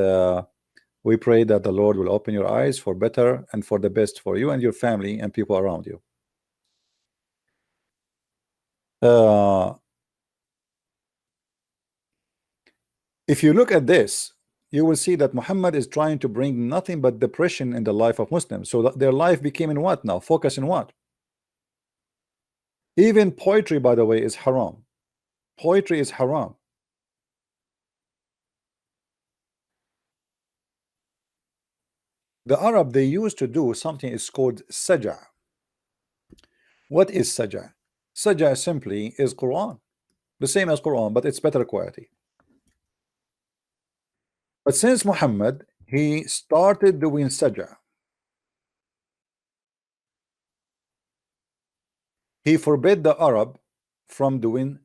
we pray that the Lord will open your eyes for better and for the best for you and your family and people around you. Uh, if you look at this, you will see that Muhammad is trying to bring nothing but depression in the life of Muslims. So that their life became in what now? Focus in what? Even poetry, by the way, is haram. Poetry is haram. The Arab, they used to do something is called saja. What is saja? Saja simply is Quran, the same as Quran, but it's better quality. But since Muhammad, he started doing saja. He forbid the Arab from doing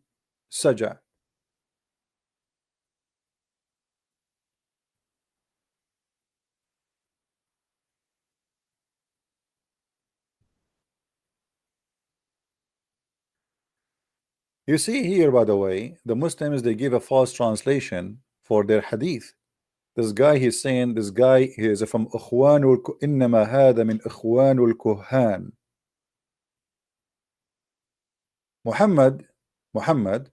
saja. You see here, by the way, the Muslims, they give a false translation for their hadith. This guy, he's saying, this guy, he is from Ikhwanul Innama hada min Ikhwanul Kuhan. Muhammad,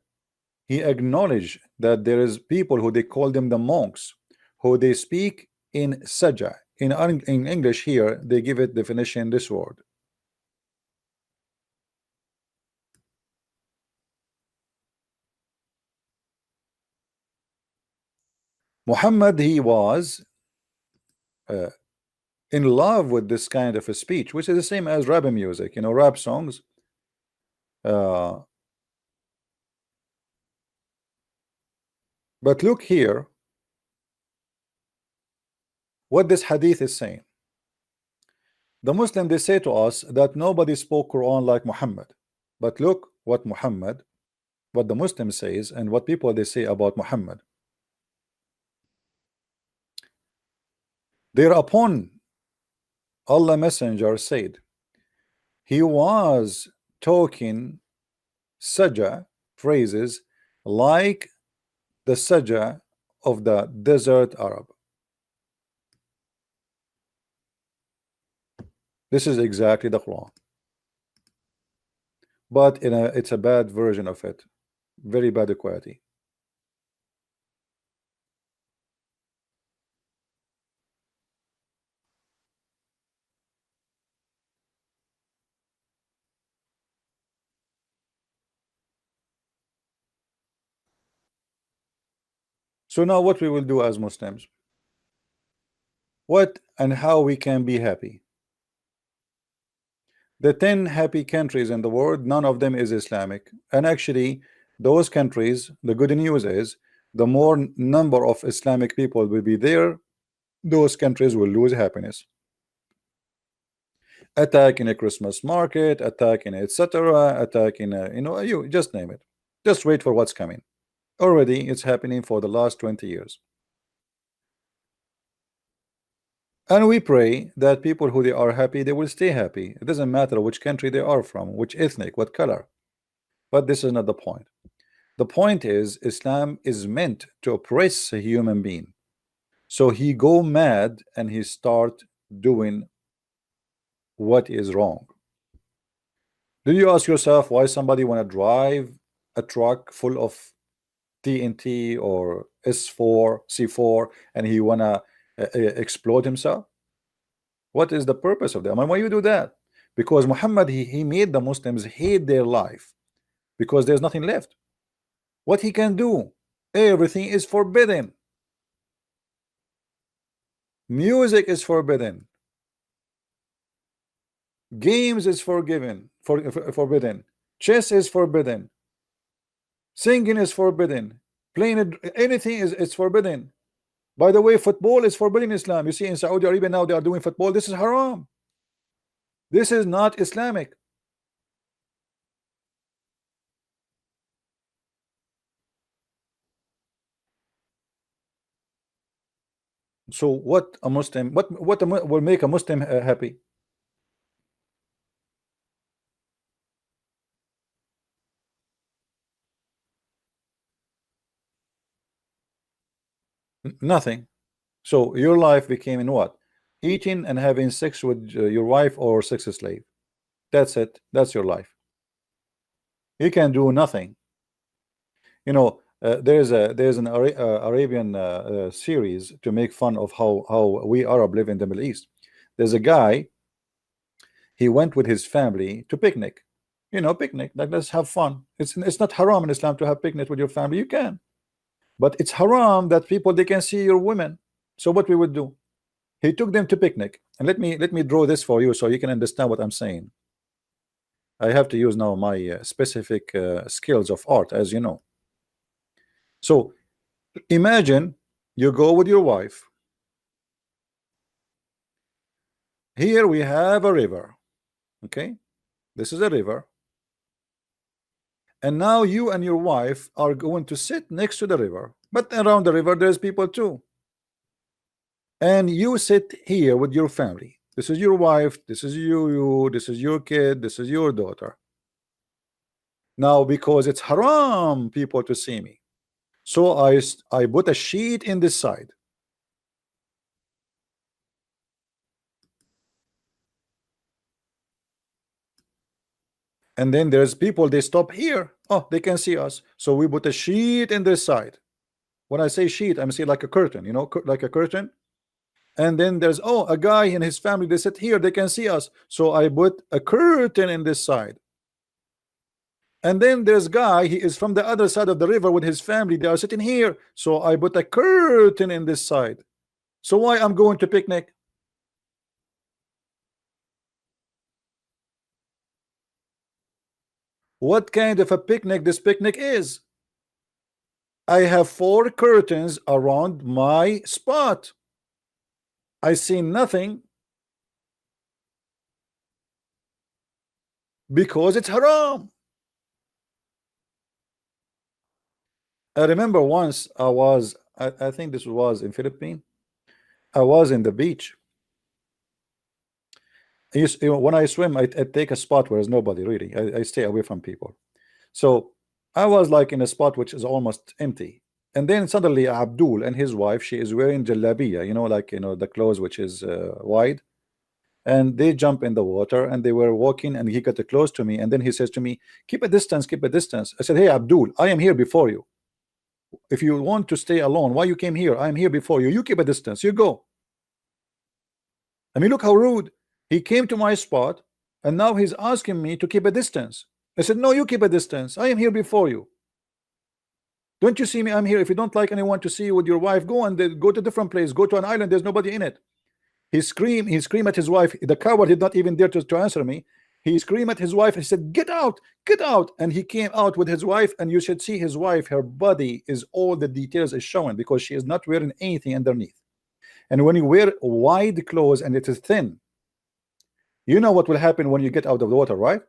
he acknowledged that there is people who they call them the monks, who they speak in saja. In English here, they give it definition this word. Muhammad, he was uh, in love with this kind of a speech, which is the same as rap music, rap songs. Uh, but look here, what this hadith is saying. The Muslim, they say to us that nobody spoke Quran like Muhammad. But look what the Muslim says, and what people they say about Muhammad. Thereupon Allah Messenger said, he was talking saja phrases like the saja of the desert Arab. This is exactly the Quran, but it's a bad version of it, very bad quality. So now what we will do as Muslims, what and how we can be happy. The 10 happy countries in the world, none of them is Islamic. And actually, those countries, the good news is, the more number of Islamic people will be there, those countries will lose happiness. Attack in a Christmas market, attack in etc., attack in a, you just name it. Just wait for what's coming. Already, it's happening for the last 20 years. And we pray that people who they are happy, they will stay happy. It doesn't matter which country they are from, which ethnic, what color. But this is not the point. The point is, Islam is meant to oppress a human being. So he go mad and he start doing what is wrong. Do you ask yourself why somebody want to drive a truck full of TNT or S4, C4, and he wanna explode himself? What is the purpose of that? I mean, why you do that? Because Muhammad, he made the Muslims hate their life because there's nothing left. What he can do? Everything is forbidden. Music is forbidden. Games is forbidden. Chess is forbidden. Singing is forbidden. Playing anything is forbidden. By the way, football is forbidden in Islam. You see, in Saudi Arabia now they are doing football. This is haram. This is not Islamic. So what a Muslim, will make a Muslim happy? Nothing. So your life became in what? Eating and having sex with your wife or sex slave. That's it. That's your life. You can do nothing. You know, there's an Arabian series to make fun of how we Arab live in the Middle East. There's a guy. He went with his family to picnic. You know, picnic. Like, let's have fun. It's not haram in Islam to have picnic with your family. You can, but it's haram that people they can see your women. So what we would do? He took them to picnic, and let me draw this for you so you can understand what I'm saying. I have to use now my specific skills of art, as you know. So imagine you go with your wife. Here we have a river. Okay, this is a river, and now you and your wife are going to sit next to the river, but around the river there's people too, and you sit here with your family. This is your wife, this is you, this is your kid, this is your daughter. Now, because it's haram people to see me, so I put a sheet in this side. And then there's people, they stop here. Oh, they can see us. So we put a sheet in this side. When I say sheet, I'm saying like a curtain, you know, like a curtain. And then there's, oh, a guy and his family, they sit here, they can see us. So I put a curtain in this side. And then there's guy, he is from the other side of the river with his family, they are sitting here. So I put a curtain in this side. So why I'm going to picnic? What kind of a picnic this picnic is? I have 4 curtains around my spot. I see nothing because it's haram. I remember once I think this was in Philippines. I was in the beach. When I swim, I take a spot where there's nobody really. I stay away from people. So I was like in a spot which is almost empty. And then suddenly Abdul and his wife, she is wearing jalabiya, you know, like, you know, the clothes which is wide. And they jump in the water and they were walking and he got close to me. And then he says to me, keep a distance, keep a distance. I said, hey, Abdul, I am here before you. If you want to stay alone, why you came here? I'm here before you. You keep a distance. You go. I mean, look how rude. He came to my spot and now he's asking me to keep a distance. I said, no, you keep a distance. I am here before you. Don't you see me? I'm here. If you don't like anyone to see you with your wife, go and go to a different place. Go to an island. There's nobody in it. He screamed at his wife. The coward did not even dare to answer me. He screamed at his wife. He said, get out, get out. And he came out with his wife. And you should see his wife. Her body is all the details is showing because she is not wearing anything underneath. And when you wear wide clothes and it is thin, you know what will happen when you get out of the water, right?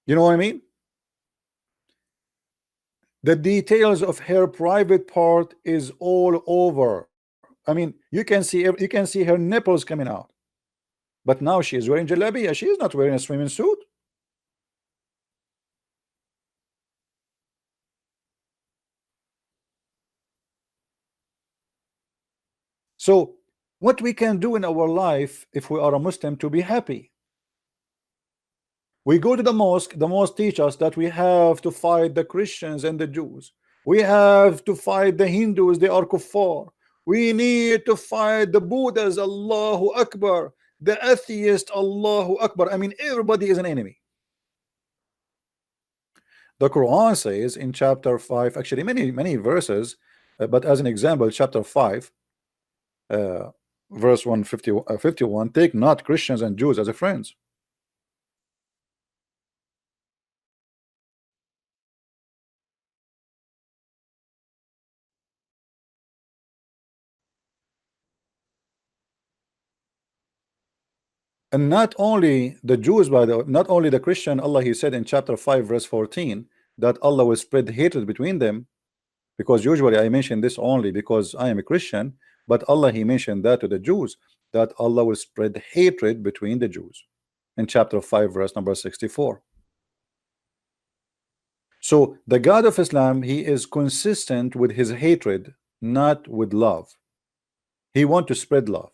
You know what I mean? The details of her private part is all over. I mean, you can see her nipples coming out. But now she is wearing jalabiya. She is not wearing a swimming suit. So what we can do in our life if we are a Muslim to be happy? We go to the mosque teach us that we have to fight the Christians and the Jews. We have to fight the Hindus, they are kuffar. We need to fight the Buddhas, Allahu Akbar. The atheist, Allahu Akbar. I mean, everybody is an enemy. The Quran says in chapter 5, actually many verses, but as an example, chapter 5, uh, verse 151, take not Christians and Jews as a friends. And not only the Jews, by the not only the Christian, Allah He said in chapter 5 verse 14 that Allah will spread hatred between them, because usually I mention this only because I am a Christian, but Allah He mentioned that to the Jews, that Allah will spread hatred between the Jews in chapter 5 verse number 64. So the God of Islam, He is consistent with his hatred, not with love. He want to spread love.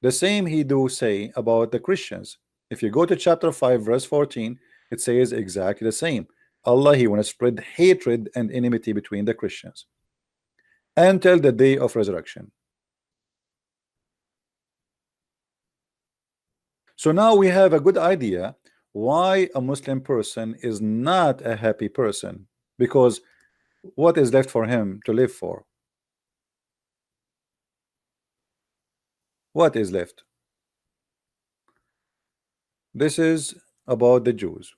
The same he do say about the Christians. If you go to chapter 5 verse 14, it says exactly the same. Allah He want to spread hatred and enmity between the Christians until the day of resurrection. So now we have a good idea why a Muslim person is not a happy person, because what is left for him to live for? What is left? This is about the Jews.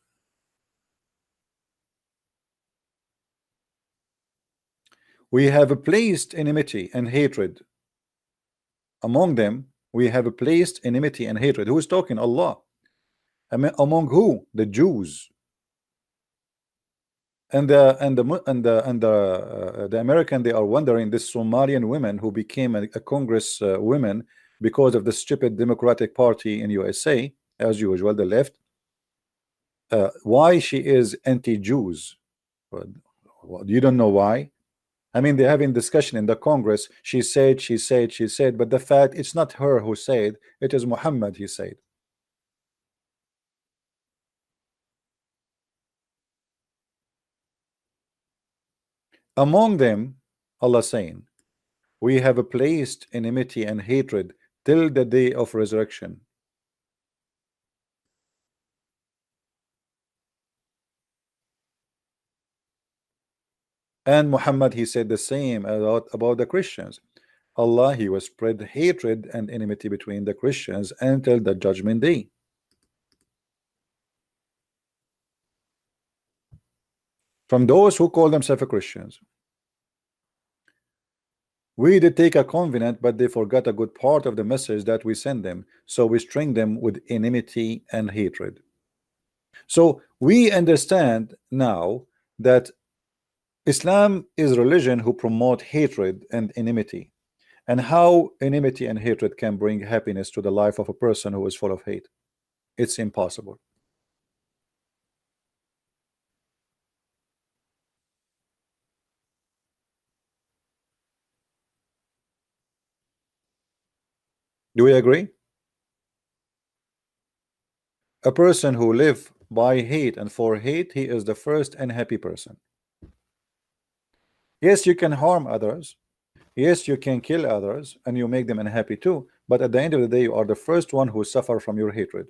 We have placed enmity and hatred among them. We have placed enmity and hatred. Who is talking? Allah. Among who? The Jews. And the American, they are wondering, this Somalian women who became a Congress women because of the stupid Democratic Party in USA, as usual, the left. Why she is anti-Jews? You don't know why? I mean, they're having discussion in the Congress. She said, but the fact, it's not her who said, it is Muhammad, he said. Among them, Allah saying, we have placed enmity and hatred till the day of resurrection. And Muhammad, he said the same about the Christians. Allah, He will spread hatred and enmity between the Christians until the judgment day. From those who call themselves Christians, we did take a covenant, but they forgot a good part of the message that we send them, so we string them with enmity and hatred. So we understand now that Islam is religion who promote hatred and enmity, and how enmity and hatred can bring happiness to the life of a person who is full of hate. It's impossible. Do we agree? A person who live by hate and for hate, he is the first unhappy person. Yes, you can harm others. Yes, you can kill others and you make them unhappy too. But at the end of the day, you are the first one who suffer from your hatred.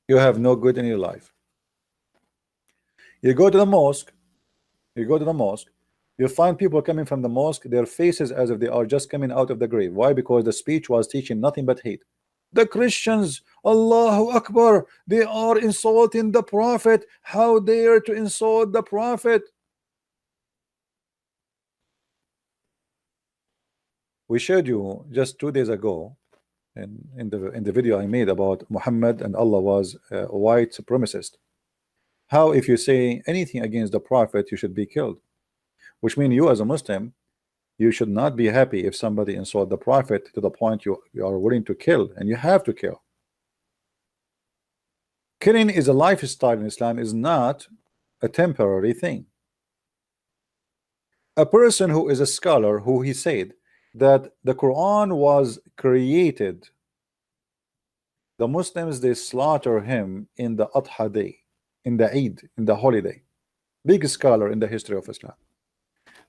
You have no good in your life. You go to the mosque, you find people coming from the mosque, their faces as if they are just coming out of the grave. Why? Because the speech was teaching nothing but hate. The Christians, Allahu Akbar, they are insulting the Prophet. How dare to insult the Prophet? We showed you just 2 days ago in the video I made about Muhammad and Allah was a white supremacist. How if you say anything against the Prophet, you should be killed, which means you as a Muslim, you should not be happy if somebody insult the Prophet to the point you are willing to kill, and you have to kill. Killing is a lifestyle in Islam, is not a temporary thing. A person who is a scholar, who he said that the Quran was created, the Muslims, they slaughter him in the Adha day. in the Eid, in the holiday. Big scholar in the history of Islam.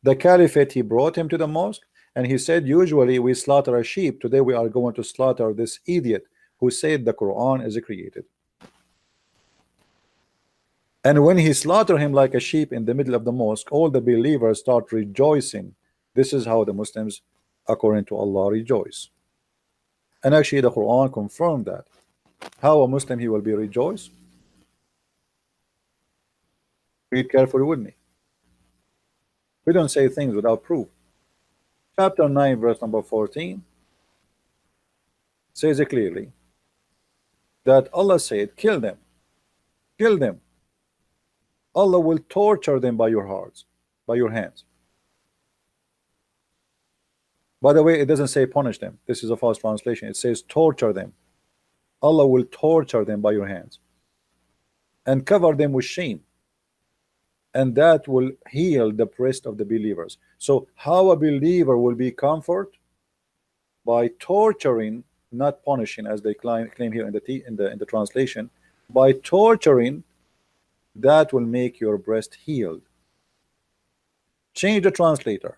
The caliphate, he brought him to the mosque and he said, usually we slaughter a sheep. Today we are going to slaughter this idiot who said the Quran is created. And when he slaughtered him like a sheep in the middle of the mosque, all the believers start rejoicing. This is how the Muslims, according to Allah, rejoice. And actually the Quran confirmed that. How a Muslim he will be rejoiced? Read carefully with me. We don't say things without proof. Chapter 9, verse number 14 says it clearly that Allah said, kill them. Kill them. Allah will torture them by your hearts, by your hands. By the way, it doesn't say punish them. This is a false translation. It says torture them. Allah will torture them by your hands and cover them with shame. And that will heal the breast of the believers. So how a believer will be comfort? By torturing, not punishing, as they claim here in the translation. By torturing, that will make your breast healed. Change the translator.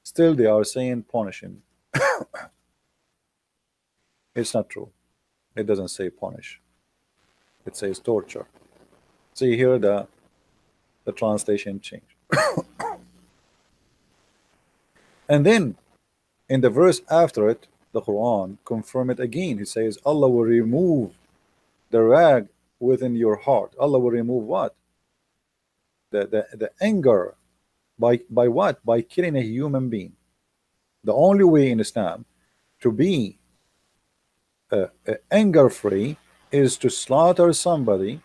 Still they are saying punishing. It's not true. It doesn't say punish. It says torture. See here the translation change. And then in the verse after it, the Quran confirm it again. He says Allah will remove the rag within your heart. Allah will remove what? The anger. By what? By killing a human being. The only way in Islam to be anger free is to slaughter somebody,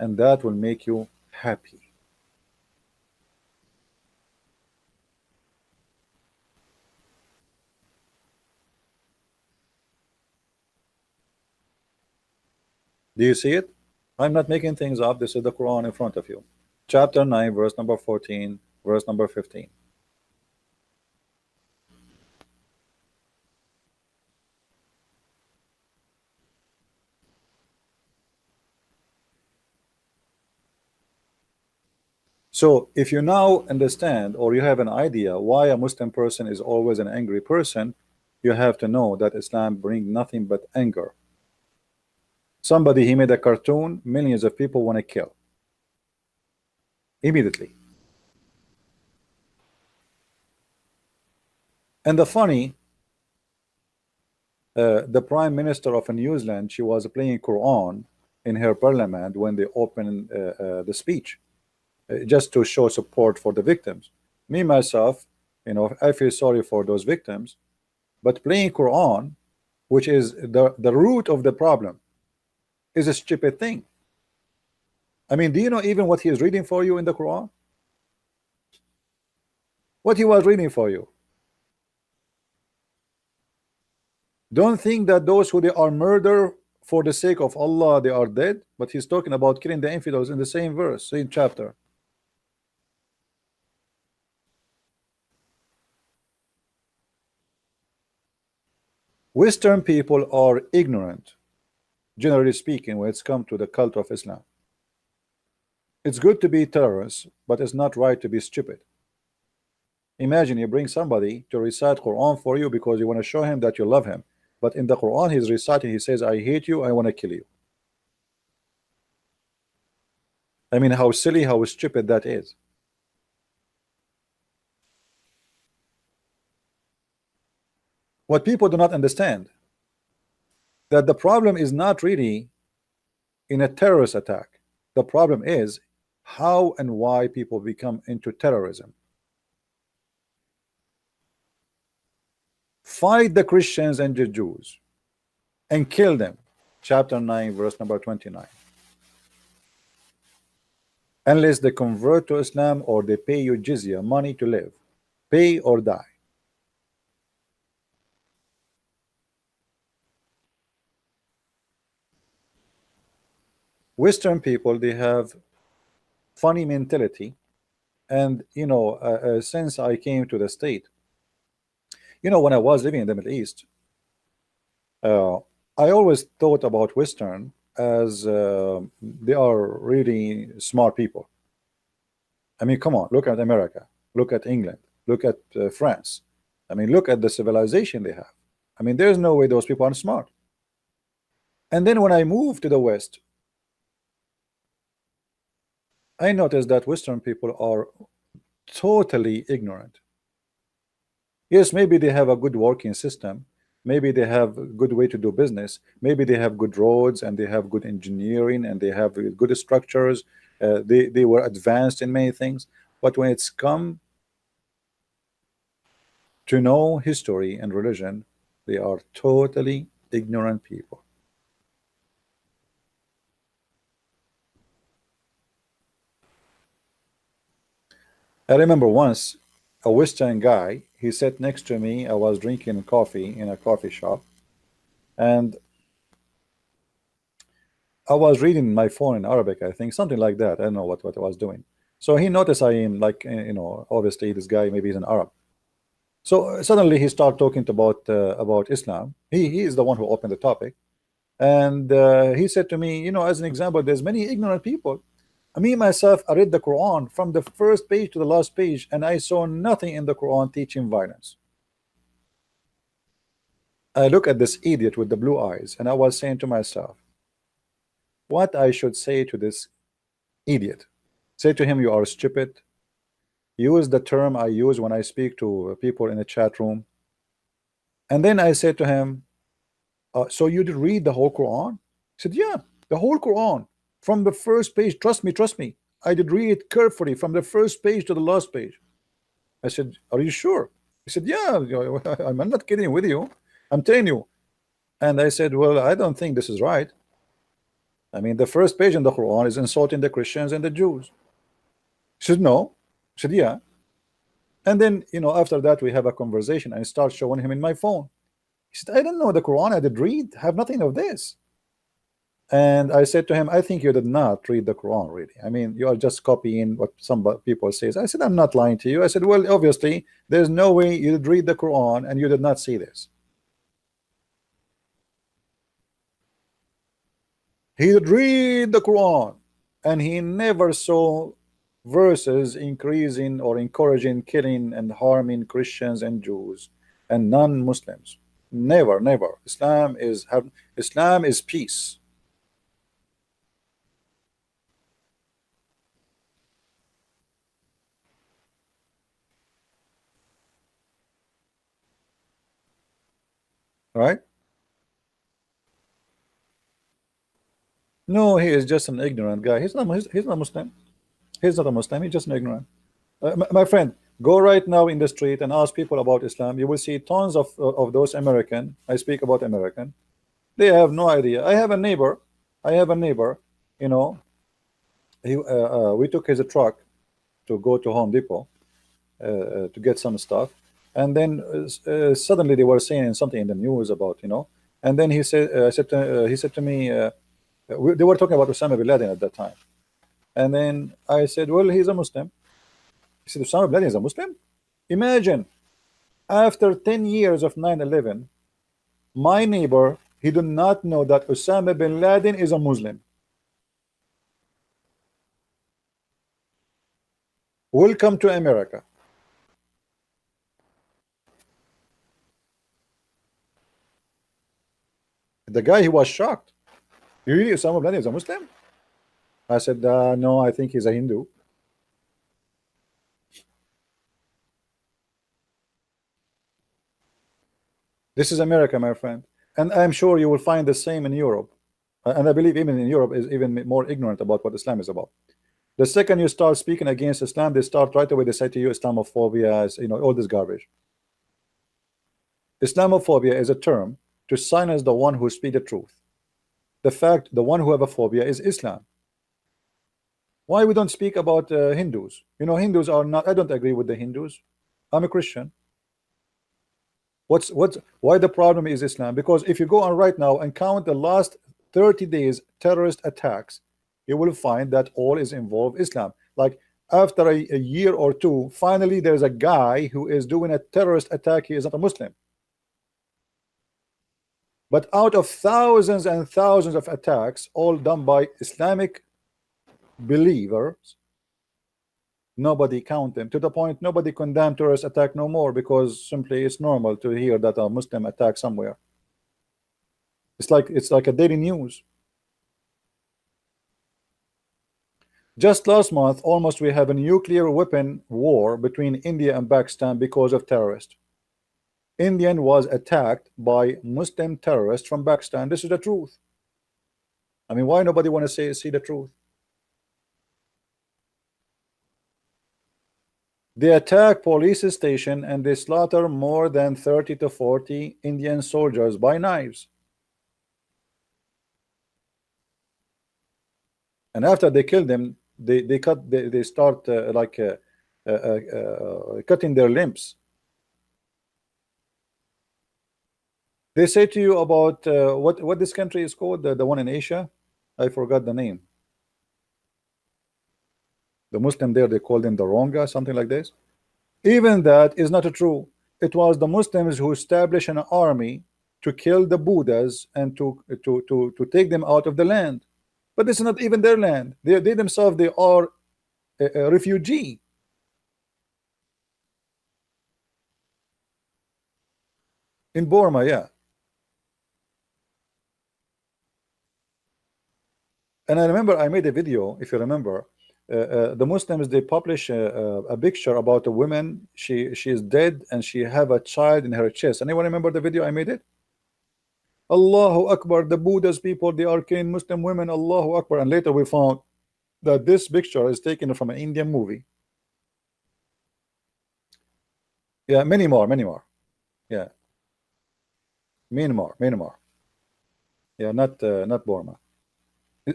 and that will make you happy. Do you see it? I'm not making things up. This is the Quran in front of you. Chapter 9, verse number 14, verse number 15. So if you now understand, or you have an idea why a Muslim person is always an angry person, you have to know that Islam brings nothing but anger. Somebody, he made a cartoon, millions of people want to kill immediately. And the funny, the prime minister of New Zealand, she was playing Quran in her parliament when they opened the speech, just to show support for the victims. Me myself, I feel sorry for those victims, but playing Quran, which is the root of the problem, is a stupid thing. I mean, do you know even what he is reading for you in the Quran? What he was reading for you? Don't think that those who they are murder for the sake of Allah, they are dead. But he's talking about killing the infidels in the same verse, same chapter. Western people are ignorant, generally speaking, when it's come to the cult of Islam. It's good to be terrorists, but it's not right to be stupid. Imagine you bring somebody to recite Quran for you because you want to show him that you love him. But in the Quran, he's reciting, he says, I hate you, I want to kill you. I mean, how silly, how stupid that is. What people do not understand, that the problem is not really in a terrorist attack. The problem is how and why people become into terrorism. Fight the Christians and the Jews and kill them. Chapter 9, verse number 29. Unless they convert to Islam or they pay you jizya, money to live. Pay or die. Western people, they have funny mentality, and since I came to the state, You know, when I was living in the Middle East, uh, I always thought about Western as they are really smart people. I mean, come on, look at America, look at England, look at France. I mean, look at the civilization they have. I mean, there's no way those people aren't smart. And then when I moved to the West, I noticed that Western people are totally ignorant. Yes, maybe they have a good working system. Maybe they have a good way to do business. Maybe they have good roads and they have good engineering and they have good structures. They were advanced in many things. But when it's come to know history and religion, they are totally ignorant people. I remember once a Western guy, he sat next to me. I was drinking coffee in a coffee shop, and I was reading my phone in Arabic, I think, something like that. I don't know what I was doing. So he noticed I am like, you know, obviously this guy maybe he's an Arab. So suddenly he started talking about Islam. He is the one who opened the topic, and he said to me, you know, as an example, there's many ignorant people. Me myself, I read the Quran from the first page to the last page, and I saw nothing in the Quran teaching violence. I look at this idiot with the blue eyes, and I was saying to myself, what I should say to this idiot? Say to him, you are stupid. Use the term I use when I speak to people in a chat room. And then I said to him, so you did read the whole Quran? He said, yeah, the whole Quran from the first page. Trust me. I did read it carefully from the first page to the last page. I said, are you sure? He said, yeah, I'm not kidding with you. I'm telling you. And I said, well, I don't think this is right. I mean, the first page in the Quran is insulting the Christians and the Jews. He said, no. I said, yeah. And then, you know, after that, we have a conversation. I start showing him in my phone. He said, I don't know the Quran. I did read, have nothing of this. And I said to him, I think you did not read the Quran, really. I mean, you are just copying what some people say. I said, I'm not lying to you. I said, well, obviously, there's no way you did read the Quran and you did not see this. He did read the Quran and he never saw verses increasing or encouraging killing and harming Christians and Jews and non-Muslims. Never, never. Islam is peace. Right? No, he is just an ignorant guy. He's not Muslim. He's not a Muslim. He's just an ignorant. My friend, go right now in the street and ask people about Islam. You will see tons of those American. I speak about American. They have no idea. I have a neighbor. You know, we took his truck to go to Home Depot to get some stuff, and then suddenly they were saying something in the news about, you know, and then he said, he said to me, they were talking about Osama bin Laden at that time, and then I said, well, he's a Muslim. He said, Osama bin Laden is a Muslim? Imagine, after 10 years of 9/11, my neighbor, he did not know that Osama bin Laden is a Muslim. Welcome to America. The guy, he was shocked. You really, Osama bin Laden is a Muslim? I said, no, I think he's a Hindu. This is America, my friend. And I'm sure you will find the same in Europe. And I believe even in Europe is even more ignorant about what Islam is about. The second you start speaking against Islam, they start right away, they say to you, Islamophobia, is, you know, all this garbage. Islamophobia is a term to silence the one who speaks the truth. The fact, the one who have a phobia is Islam. Why we don't speak about Hindus? You know, Hindus are not, I don't agree with the Hindus. I'm a Christian. Why the problem is Islam? Because if you go on right now and count the last 30 days terrorist attacks, you will find that all is involved Islam. Like after a year or two, finally there's a guy who is doing a terrorist attack. He is not a Muslim. But out of thousands and thousands of attacks, all done by Islamic believers, nobody count them, to the point nobody condemn terrorist attack no more, because simply it's normal to hear that a Muslim attack somewhere. It's like a daily news. Just last month, almost we have a nuclear weapon war between India and Pakistan because of terrorists. India was attacked by Muslim terrorists from Pakistan. This is the truth. I mean, why nobody want to see the truth? They attack police station and they slaughter more than 30 to 40 Indian soldiers by knives. And after they kill them, they start cutting their limbs. They say to you about what this country is called, the one in Asia. I forgot the name. The Muslim there, they call them the Ronga, something like this. Even that is not true. It was the Muslims who established an army to kill the Buddhas and to take them out of the land. But this is not even their land. They themselves, they are a refugee. In Burma, yeah. And I remember I made a video, if you remember, the Muslims, they publish a picture about a woman. She is dead and she have a child in her chest. Anyone remember the video I made it? Allahu Akbar, the Buddha's people, they are killing Muslim women, Allahu Akbar. And later we found that this picture is taken from an Indian movie. Yeah, many more. Yeah, Myanmar. Yeah, not Burma.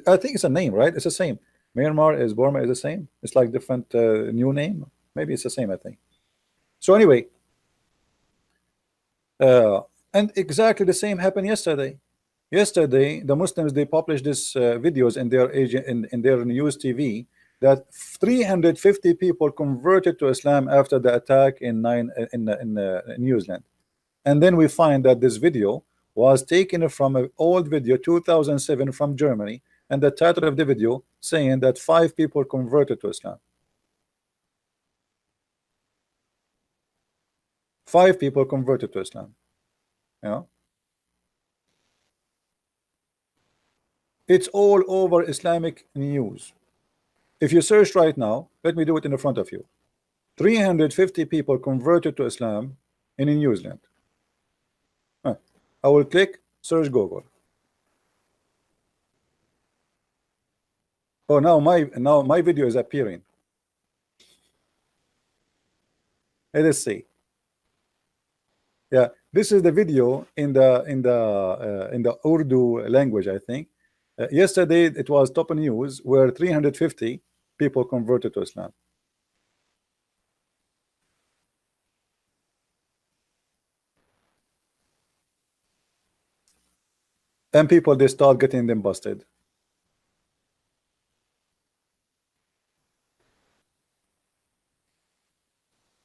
I think it's a name, right? It's the same. Myanmar is Burma is the same. It's like different new name. Maybe it's the same, I think. So anyway, and exactly the same happened yesterday. Yesterday, the Muslims, they published this videos in their in their news TV that 350 people converted to Islam after the attack in New Zealand. And then we find that this video was taken from an old video 2007 from Germany, and the title of the video saying that 5 people converted to Islam. 5 people converted to Islam. You know, it's all over Islamic news. If you search right now, let me do it in the front of you. 350 people converted to Islam in New Zealand. I will click search Google. Oh, now my video is appearing. Let us see. Yeah, this is the video in the Urdu language, I think. Yesterday it was top news where 350 people converted to Islam. And people, they start getting them busted.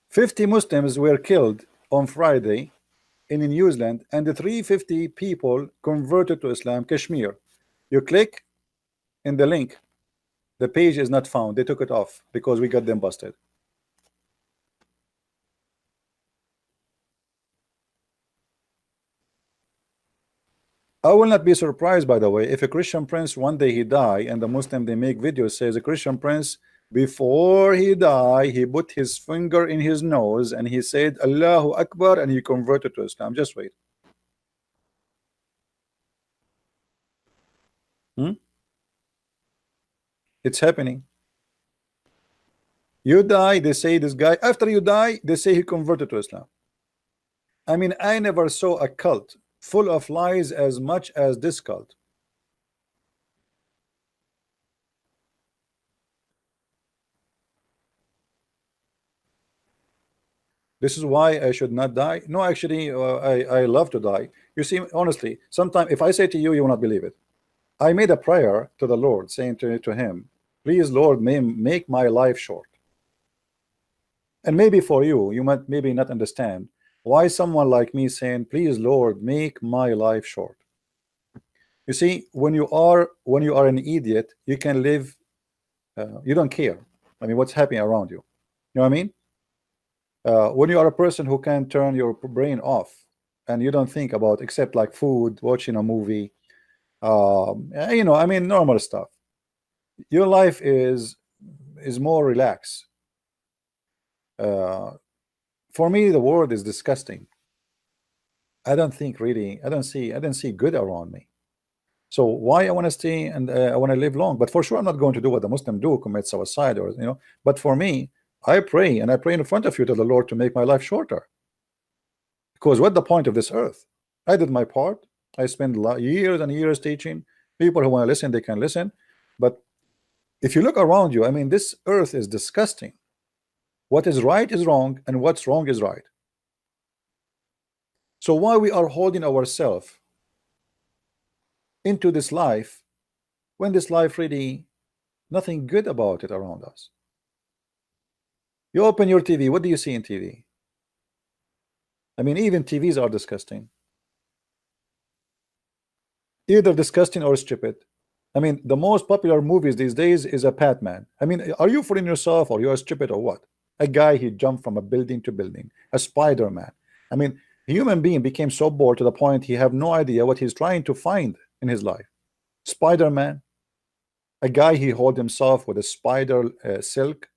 "50 Muslims were killed on Friday in New Zealand, and the 350 people converted to Islam, Kashmir." You click in the link, the page is not found. They took it off because we got them busted. I will not be surprised, by the way, if a Christian prince one day he die and the Muslim, they make videos says a Christian prince, before he die, he put his finger in his nose and he said Allahu Akbar and he converted to Islam. Just wait. It's happening. You die, they say this guy, after you die, they say he converted to Islam. I mean, I never saw a cult full of lies as much as this cult. This is why I should not die. No, actually, I love to die. You see, honestly, sometimes if I say to you, you will not believe it. I made a prayer to the Lord saying to him, please, Lord, make my life short. And maybe for you, you might maybe not understand why someone like me saying, please Lord, make my life short. You see, when you are an idiot, you can live, you don't care. I mean, what's happening around you. You know what I mean? When you are a person who can turn your brain off and you don't think about except like food, watching a movie, I mean, normal stuff. Your life is more relaxed. Uh, for me, the world is disgusting. I don't think really. I don't see good around me. So why I want to stay and I want to live long? But for sure, I'm not going to do what the Muslim do, commit suicide or But for me, I pray and I pray in front of you to the Lord to make my life shorter. Because what the point of this earth? I did my part. I spent years and years teaching. People who want to listen, they can listen. But if you look around you, I mean, this earth is disgusting. What is right is wrong, and what's wrong is right. So why we are holding ourselves into this life when this life really nothing good about it around us? You open your TV, what do you see in TV? I mean, even TVs are disgusting. Either disgusting or stupid. I mean, the most popular movies these days is a Batman. I mean, are you fooling yourself or you are stupid or what? A guy, he jumped from a building to building. A Spider-Man. I mean, a human being became so bored to the point he have no idea what he's trying to find in his life. Spider-Man. A guy, he hold himself with a spider silk.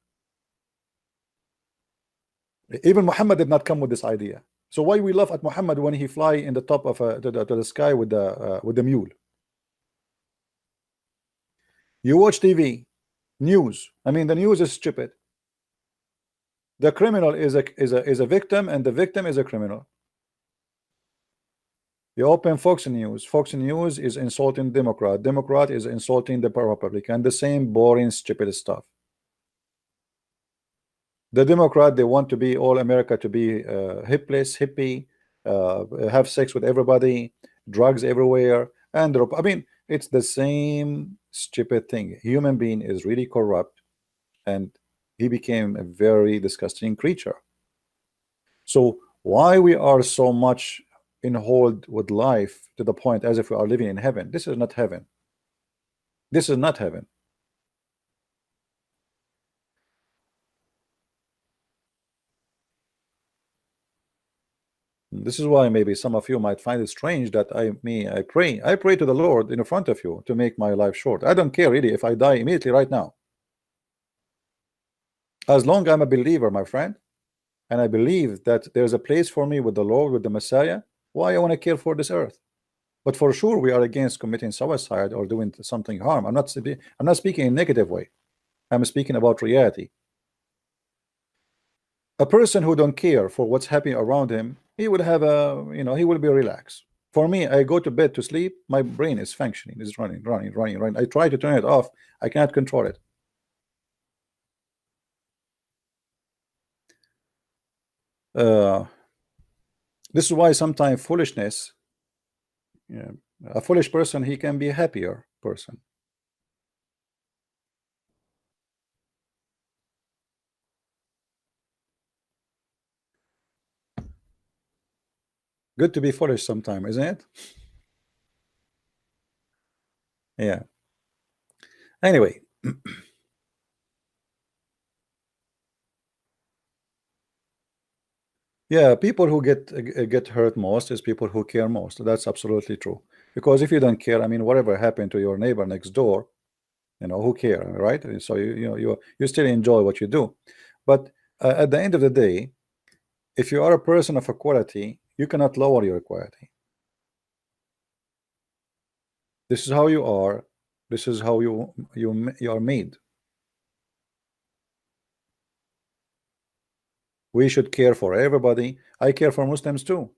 Even Muhammad did not come with this idea. So why we laugh at Muhammad when he fly in the top of to the sky with the mule? You watch TV, news. I mean, the news is stupid. The criminal is a victim, and the victim is a criminal. You open Fox News. Fox News is insulting Democrat. Democrat is insulting the Republican. The same boring, stupid stuff. The Democrat, they want to be all America to be hipless, hippie, have sex with everybody, drugs everywhere, and I mean, it's the same stupid thing. Human being is really corrupt, and he became a very disgusting creature. So why we are so much in hold with life to the point as if we are living in heaven? This is not heaven. This is not heaven. This is why maybe some of you might find it strange that I pray to the Lord in front of you to make my life short. I don't care really if I die immediately right now. As long as I'm a believer, my friend, and I believe that there's a place for me with the Lord, with the Messiah, why I want to care for this earth? But for sure, we are against committing suicide or doing something harm. I'm not speaking in a negative way. I'm speaking about reality. A person who don't care for what's happening around him, he will have he will be relaxed. For me, I go to bed to sleep, my brain is functioning, is running. I try to turn it off, I cannot control it. This is why sometimes foolishness, a foolish person, he can be a happier person. Good to be foolish sometime, isn't it? Yeah. Anyway, yeah, people who get hurt most is people who care most. That's absolutely true. Because if you don't care, I mean, whatever happened to your neighbor next door, who care, right? So you still enjoy what you do. But at the end of the day, if you are a person of a quality, you cannot lower your quality. This is how you are. This is how you are made. We should care for everybody. I care for Muslims too.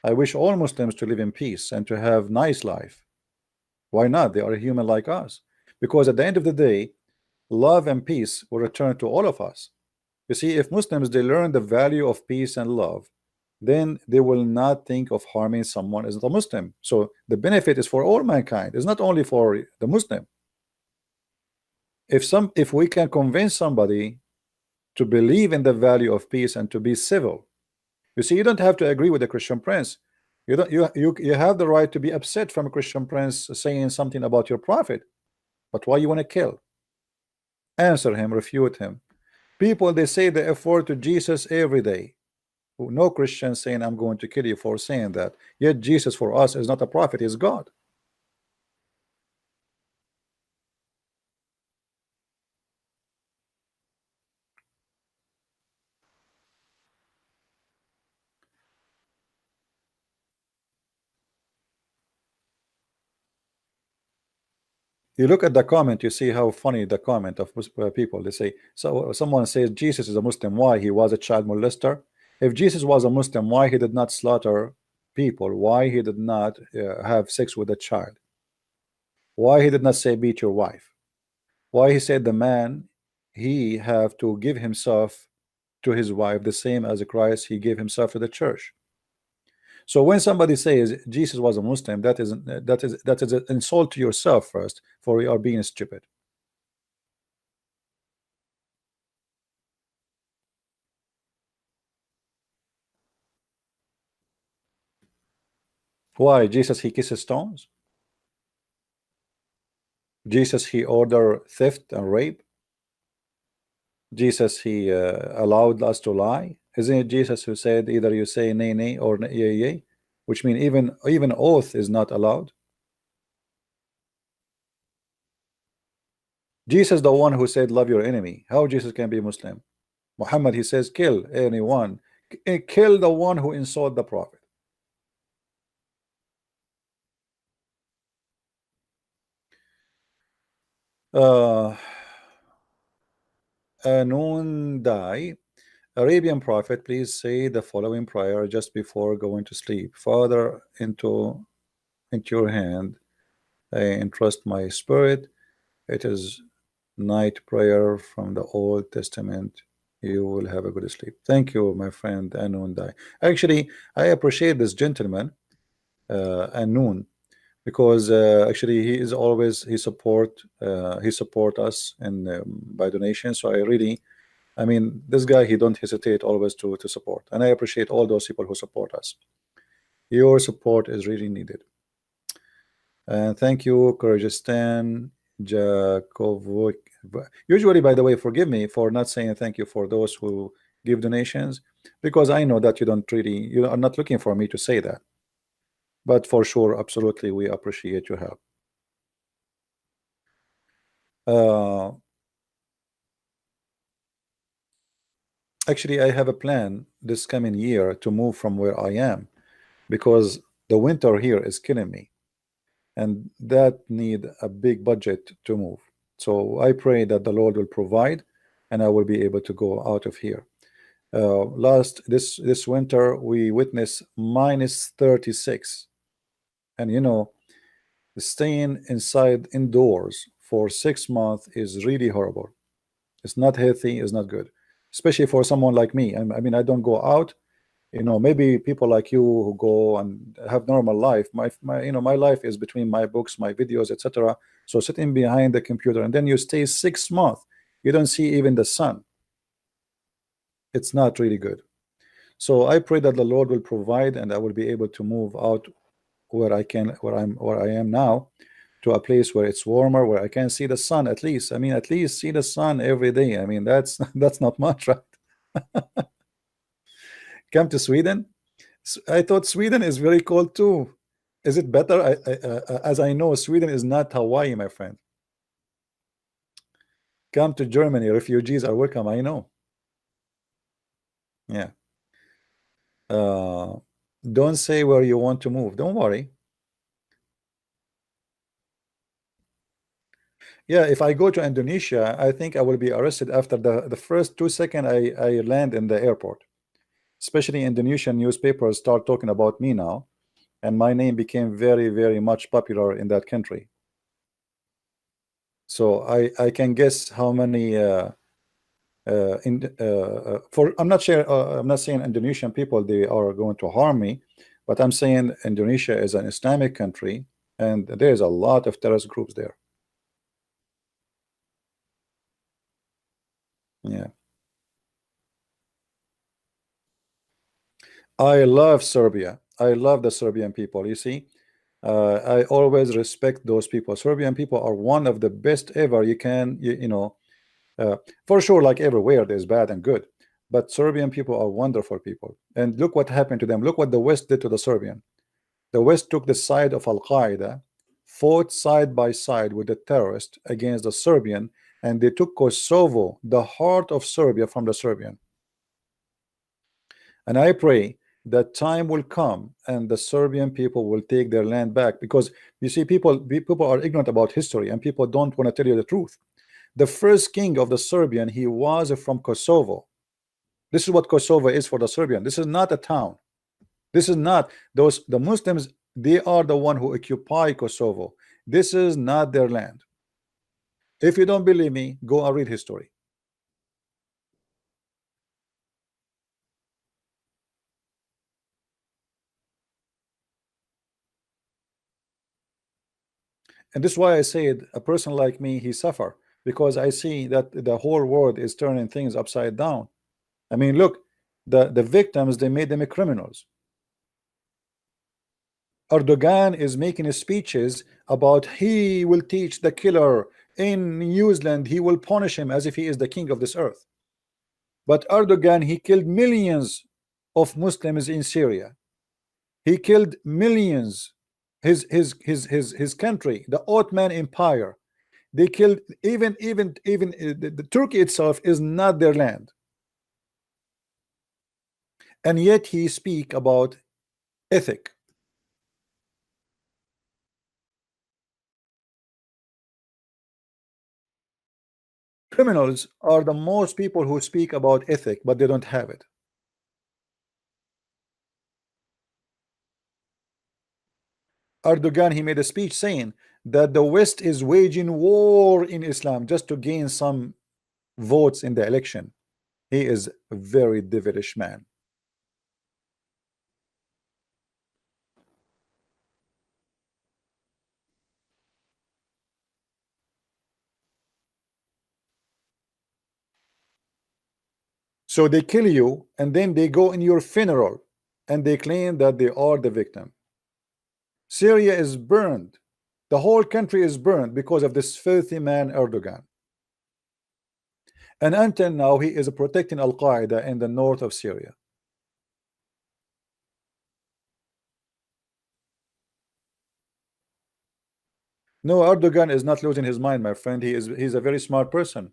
I wish all Muslims to live in peace and to have nice life. Why not? They are human like us. Because at the end of the day, love and peace will return to all of us. You see, if Muslims, they learn the value of peace and love, then they will not think of harming someone as a Muslim. So the benefit is for all mankind. It's not only for the Muslim. If we can convince somebody to believe in the value of peace and to be civil. You see, you don't have to agree with the Christian prince. You don't you have the right to be upset from a Christian prince saying something about your prophet. But why you want to kill? Answer him, refute him. People, they say the F word to Jesus every day. No Christian saying I'm going to kill you for saying that. Yet Jesus for us is not a prophet, he's God. You look at the comment, you see how funny the comment of people. They say, so someone says Jesus is a Muslim, why? He was a child molester. If Jesus was a Muslim, why he did not slaughter people? Why he did not have sex with a child? Why he did not say beat your wife? Why he said the man, he have to give himself to his wife the same as Christ he gave himself to the church? So when somebody says Jesus was a Muslim, that is an insult to yourself first, for you are being stupid. Why? Jesus he kisses stones? Jesus he order theft and rape? Jesus he allowed us to lie? Isn't it Jesus who said either you say nay nay or yea yea, which mean even oath is not allowed? Jesus the one who said love your enemy. How Jesus can be Muslim? Muhammad he says kill anyone, kill the one who insult the prophet. uh Noon Arabian prophet, please say the following prayer just before going to sleep. Father, into your hand I entrust my spirit. It is night prayer from the Old Testament. You will have a good sleep. Thank you, my friend Anundai. Actually, I appreciate this gentleman, Anun, because actually he is always he support us and by donation. So I mean, this guy, he don't hesitate always to support, and I appreciate all those people who support us. Your support is really needed. And thank you, Kyrgyzstan, Jakovic. Usually, by the way, forgive me for not saying thank you for those who give donations, because I know that you are not looking for me to say that. But for sure, absolutely, we appreciate your help. Uh, Actually, I have a plan this coming year to move from where I am, because the winter here is killing me, and that need a big budget to move. So I pray that the Lord will provide, and I will be able to go out of here. Last this winter we witnessed -36, and you know, staying inside indoors for 6 months is really horrible. It's not healthy, it's not good, especially for someone like me. I mean, I don't go out. You know, maybe people like you who go and have normal life. My life is between my books, my videos, etc. So sitting behind the computer, and then you stay 6 months, you don't see even the sun. It's not really good. So I pray that the Lord will provide, and I will be able to move out where I am now, to a place where it's warmer, where I can see the sun at least. I mean, at least see the sun every day. I mean, that's that's not much, right? Come to Sweden. I thought Sweden is very cold too. Is it better? As I know, Sweden is not Hawaii, my friend. Come to Germany. Refugees are welcome. I know. Yeah. Uh, don't say where you want to move. Don't worry. Yeah, if I go to Indonesia, I think I will be arrested after the first 2 seconds I land in the airport. Especially Indonesian newspapers start talking about me now, and my name became very, very much popular in that country. So I can guess how many for I'm not sure I'm not saying Indonesian people they are going to harm me, but I'm saying Indonesia is an Islamic country, and there's a lot of terrorist groups there. Yeah. I love Serbia. I love the Serbian people. You see, I always respect those people. Serbian people are one of the best ever. You can, you know, for sure, like everywhere, there's bad and good. But Serbian people are wonderful people. And look what happened to them. Look what the West did to the Serbian. The West took the side of Al Qaeda, fought side by side with the terrorist against the Serbian, and they took Kosovo, the heart of Serbia, from the Serbian. And I pray that time will come and the Serbian people will take their land back, because you see, people are ignorant about history and people don't want to tell you the truth. The first king of the Serbian, he was from Kosovo. This is what Kosovo is for the Serbian. This is not a town. This is not those the Muslims. They are the one who occupy Kosovo. This is not their land. If you don't believe me, go and read history. And this is why I said a person like me, he suffer, because I see that the whole world is turning things upside down. I mean, look, the victims, they made them criminals. Erdogan is making speeches about he will teach the killer in New Zealand, he will punish him as if he is the king of this earth. But Erdogan, he killed millions of Muslims in Syria. He killed millions. His country, the Ottoman Empire, they killed even the Turkey itself is not their land. And yet he speak about ethic. Criminals are the most people who speak about ethic, but they don't have it. Erdogan, he made a speech saying that the West is waging war in Islam just to gain some votes in the election. He is a very devilish man. So they kill you and then they go in your funeral and they claim that they are the victim. Syria is burned. The whole country is burned because of this filthy man Erdogan. And until now, he is protecting Al Qaeda in the north of Syria. No, Erdogan is not losing his mind, my friend. He's a very smart person.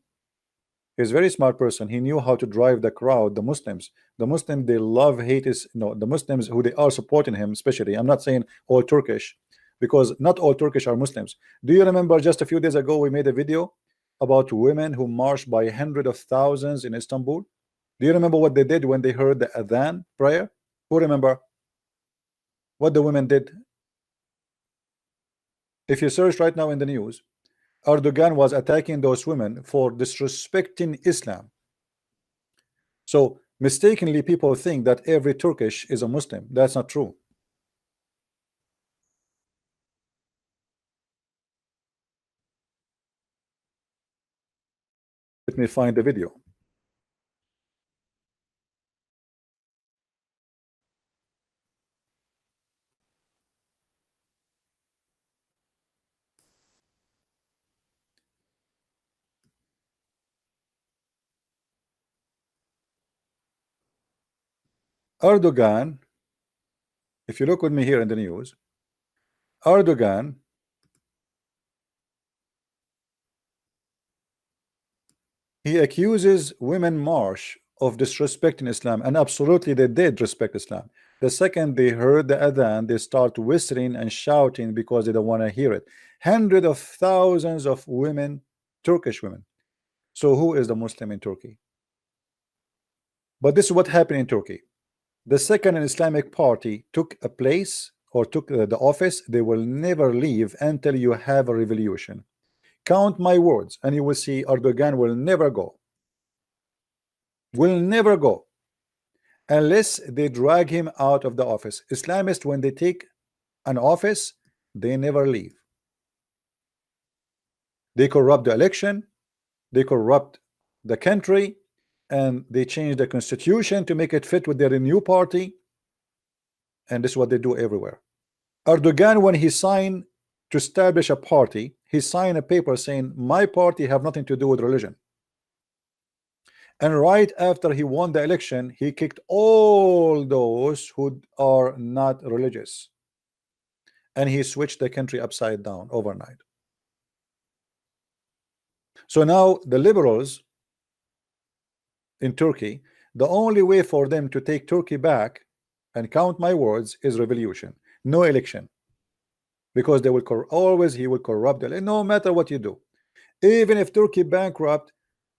He's a very smart person. He knew how to drive the crowd, the Muslims. The Muslims, they love hate is the Muslims who they are supporting him, especially. I'm not saying all Turkish, because not all Turkish are Muslims. Do you remember just a few days ago we made a video about women who marched by hundreds of thousands in Istanbul? Do you remember what they did when they heard the adhan prayer? Who remember what the women did? If you search right now in the news, Erdogan was attacking those women for disrespecting Islam. So mistakenly people think that every Turkish is a Muslim. That's not true. Let me find the video. Erdogan, if you look with me here in the news, Erdogan, he accuses women march of disrespecting Islam, and absolutely they did respect Islam. The second they heard the adhan, they start whistling and shouting because they don't want to hear it. Hundreds of thousands of women, Turkish women. So who is the Muslim in Turkey? But this is what happened in Turkey. The second an Islamic party took a place or took the office, they will never leave until you have a revolution. Count my words, and you will see Erdogan will never go. Will never go unless they drag him out of the office. Islamists, when they take an office, they never leave. They corrupt the election, they corrupt the country, and they change the constitution to make it fit with their new party. and this is what they do everywhere. Erdogan, when he signed to establish a party, he signed a paper saying my party have nothing to do with religion. And right after he won the election, he kicked all those who are not religious, and he switched the country upside down overnight. So now the liberals in Turkey, the only way for them to take Turkey back, and count my words, is revolution, no election, because they will always he will corrupt the, no matter what you do. Even if Turkey bankrupt,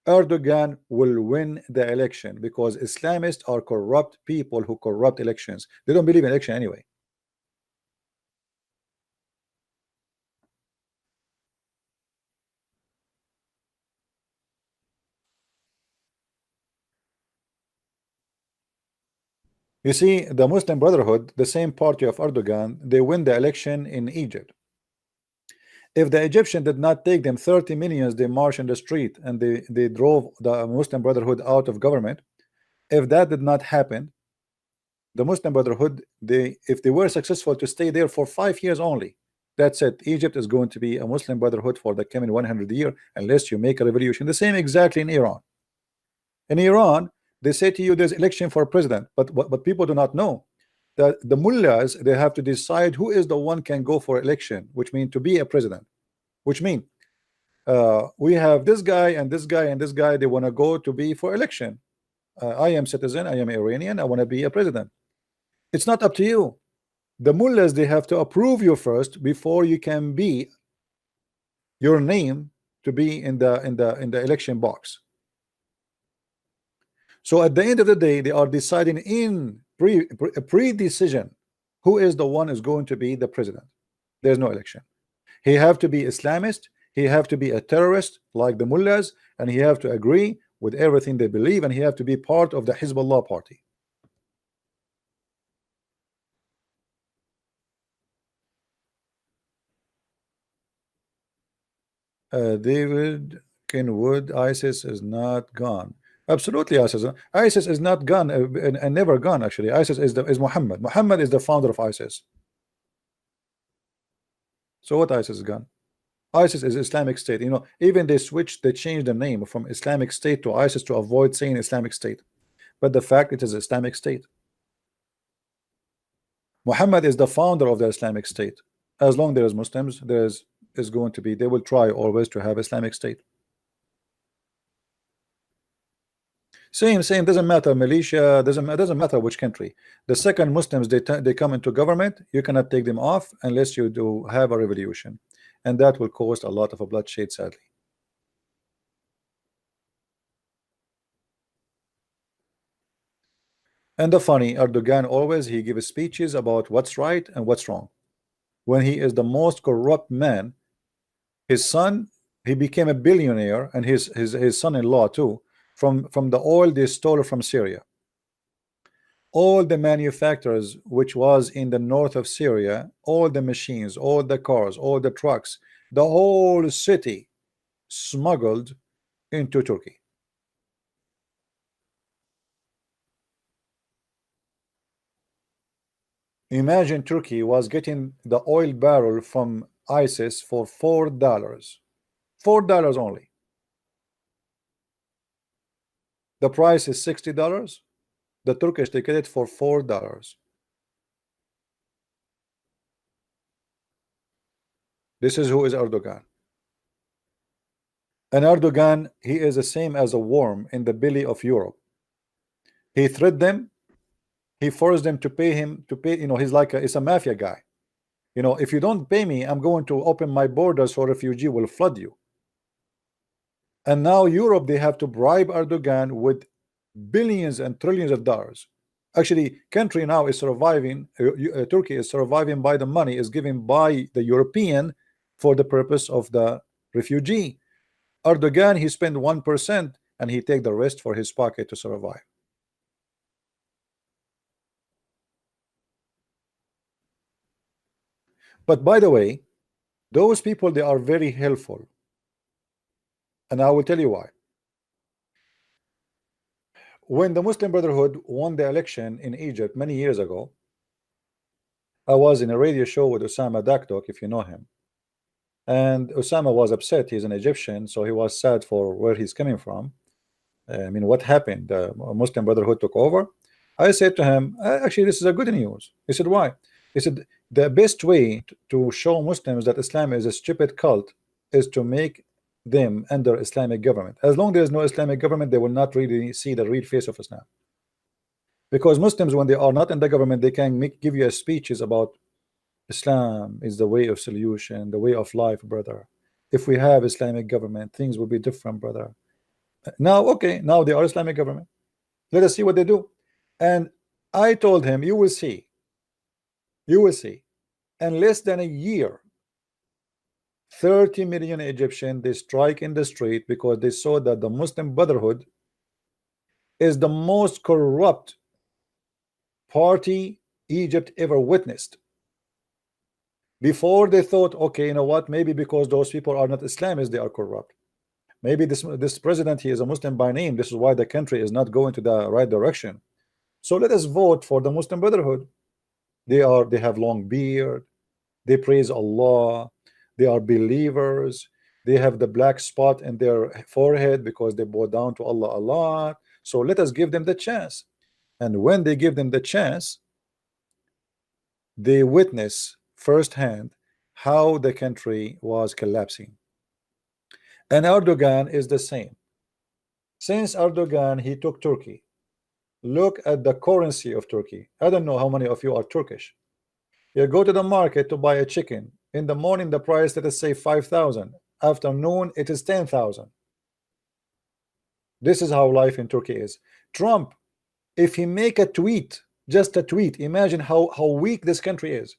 Erdogan will win the election, because Islamists are corrupt people who corrupt elections. They don't believe in election anyway. You see, the Muslim Brotherhood, the same party of Erdogan, they win the election in Egypt. If the Egyptian did not take them 30 millions, they marched in the street and they drove the Muslim Brotherhood out of government. If that did not happen, the Muslim Brotherhood, if they were successful to stay there for 5 years only, that's it. Egypt is going to be a Muslim Brotherhood for the coming 100 years unless you make a revolution. The same exactly in Iran. In Iran, they say to you there's election for president, but people do not know that the mullahs, they have to decide who is the one can go for election, which means to be a president, which means we have this guy and this guy and this guy, they want to go to be for election. I am citizen, I am Iranian, I want to be a president. It's not up to you. The mullahs, they have to approve you first before you can be your name to be in the election box. So at the end of the day, they are deciding in pre-decision who is the one is going to be the president. There's no election. He have to be Islamist, he have to be a terrorist like the mullahs, and he have to agree with everything they believe, and he have to be part of the Hezbollah party. David Kenwood, ISIS is not gone. Absolutely, ISIS is not gone, and never gone. Actually, ISIS is Muhammad. Muhammad is the founder of ISIS. So what ISIS is gone? ISIS is Islamic State. You know, even they changed the name from Islamic State to ISIS to avoid saying Islamic State. But the fact it is Islamic State. Muhammad is the founder of the Islamic State. As long there is Muslims, there is going to be, they will try always to have Islamic State. Same, doesn't matter. Militia doesn't matter which country. The second Muslims they come into government, you cannot take them off unless you do have a revolution, and that will cause a lot of a bloodshed, sadly. And the funny, Erdogan always he gives speeches about what's right and what's wrong. When he is the most corrupt man, his son, he became a billionaire, and his son-in-law too, from the oil they stole from Syria. All the manufacturers which was in the north of Syria, all the machines, all the cars, all the trucks, the whole city smuggled into Turkey. Imagine Turkey was getting the oil barrel from ISIS for $4. $4 only. The price is $60. The Turkish they get it for $4. This is who is Erdogan. And Erdogan, he is the same as a worm in the belly of Europe. He threatened them. He forced them to pay him to pay. You know, he's like it's a mafia guy. You know, if you don't pay me, I'm going to open my borders so refugee will flood you. And now Europe, they have to bribe Erdogan with billions and trillions of dollars. Actually, country now is surviving. Turkey is surviving by the money is given by the European for the purpose of the refugee. Erdogan, he spent 1% and he take the rest for his pocket to survive. But by the way, those people, they are very helpful, and I will tell you why. When the Muslim Brotherhood won the election in Egypt many years ago, I was in a radio show with Osama Dakdok, if you know him, and Osama was upset. He's an Egyptian, so he was sad for where he's coming from. I mean, what happened? The Muslim Brotherhood took over. I said to him, actually, this is a good news. He said, why? He said, the best way to show Muslims that Islam is a stupid cult is to make them under Islamic government. As long as there is no Islamic government, they will not really see the real face of Islam. Because Muslims, when they are not in the government, they can give you speeches about Islam is the way of solution, the way of life, brother. If we have Islamic government, things will be different, brother. Now, okay, now they are Islamic government. Let us see what they do. And I told him, you will see. You will see. In less than a year, 30 million Egyptians, they strike in the street because they saw that the Muslim Brotherhood is the most corrupt party Egypt ever witnessed. Before they thought, okay, you know what, maybe because those people are not Islamists, they are corrupt. Maybe this president, he is a Muslim by name. This is why the country is not going to the right direction. So let us vote for the Muslim Brotherhood. They have long beard, they praise Allah, they are believers, they have the black spot in their forehead because they bow down to Allah a lot. So let us give them the chance. And when they give them the chance, they witness firsthand how the country was collapsing. And Erdogan is the same. Since Erdogan, he took Turkey. Look at the currency of Turkey. I don't know how many of you are Turkish. You go to the market to buy a chicken. In the morning, the price, let us say 5,000. Afternoon, it is 10,000. This is how life in Turkey is. Trump, if he make a tweet, just a tweet, imagine how weak this country is.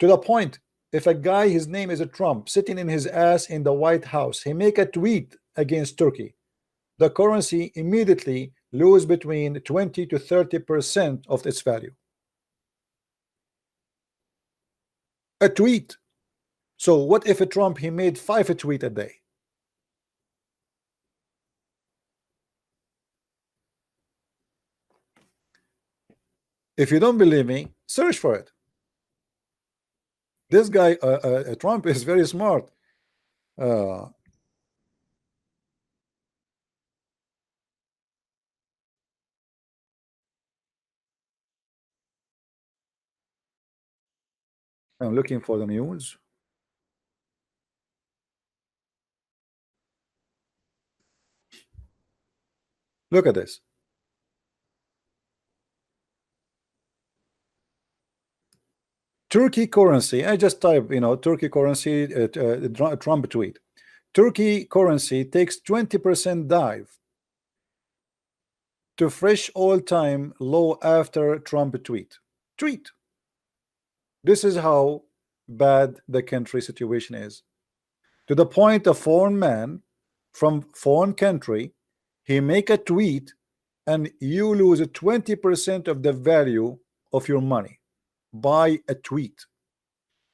To the point, if a guy, his name is a Trump, sitting in his ass in the White House, he make a tweet against Turkey, the currency immediately lose between 20 to 30% of its value. A tweet. So what if a Trump, he made 5 tweets a day? If you don't believe me, search for it. This guy, Trump, is very smart. I'm looking for the news. Look at this. Turkey currency. I just type, Turkey currency, Trump tweet. Turkey currency takes 20% dive to fresh all-time low after Trump tweet. This is how bad the country situation is. To the point a foreign man from foreign country, he make a tweet and you lose 20% of the value of your money by a tweet.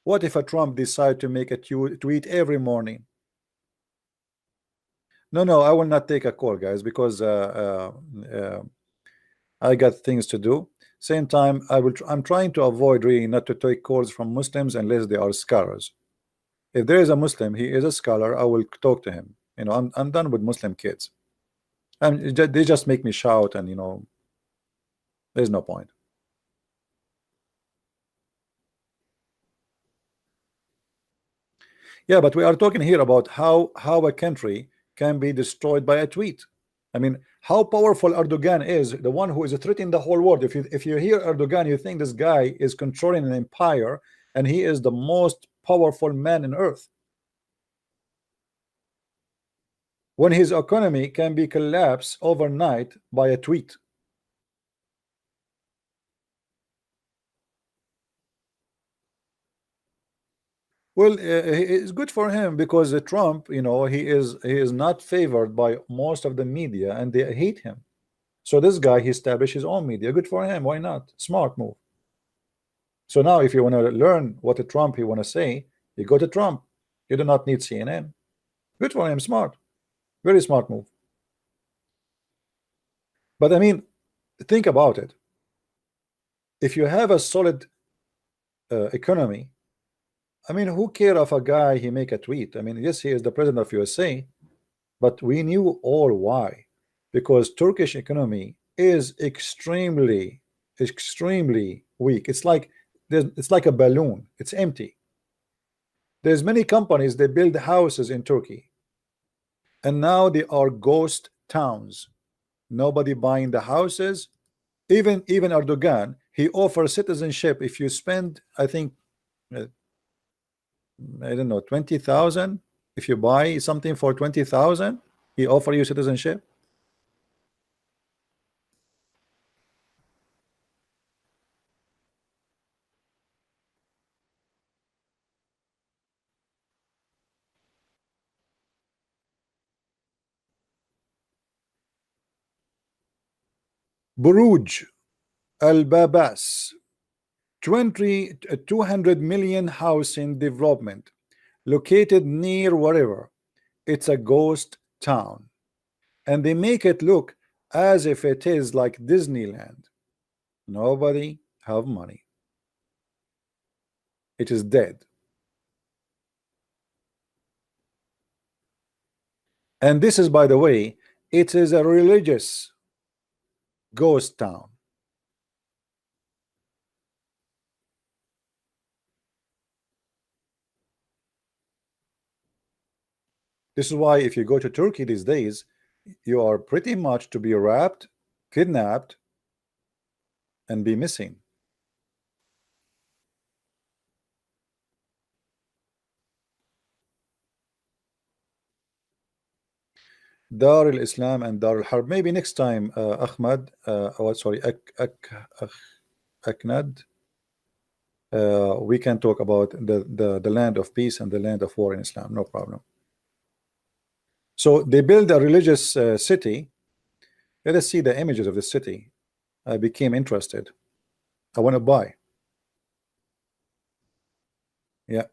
What if a Trump decide to make a tweet every morning? No, I will not take a call, guys, because I got things to do. Same time, I'm trying to avoid really not to take calls from Muslims unless they are scholars. If there is a Muslim, he is a scholar, I will talk to him. I'm done with Muslim kids. And they just make me shout, and there's no point. Yeah, but we are talking here about how a country can be destroyed by a tweet. I mean, how powerful Erdogan is, the one who is threatening the whole world. If you hear Erdogan, you think this guy is controlling an empire, and he is the most powerful man on earth. When his economy can be collapsed overnight by a tweet. Well, it's good for him because Trump, he is not favored by most of the media, and they hate him. So this guy, he established his own media. Good for him. Why not? Smart move. So now, if you want to learn what a Trump he want to say, you go to Trump. You do not need CNN. Good for him. Smart. Very smart move. But I mean, think about it. If you have a solid economy. I mean, who care if a guy he make a tweet? I mean, yes, he is the president of USA, but we knew all why, because Turkish economy is extremely weak. It's like it's like a balloon. It's empty. There's many companies that build houses in Turkey, and now they are ghost towns. Nobody buying the houses. Even Erdogan, he offers citizenship if you spend, I think, uh, I don't know, 20,000. If you buy something for 20,000, he offer you citizenship. Buruj Al Babas, 200 million house in development, located near wherever. It's a ghost town, and they make it look as if it is like Disneyland. Nobody have money. It is dead. And this is, by the way, it is a religious ghost town. This is why if you go to Turkey these days, you are pretty much to be wrapped, kidnapped, and be missing. Dar al Islam and Dar al Harb. Maybe next time, Ahmad, oh, sorry, Aknad, we can talk about the land of peace and the land of war in Islam. No problem. So they build a religious city. Let us see the images of the city. I became interested. I want to buy. Yeah.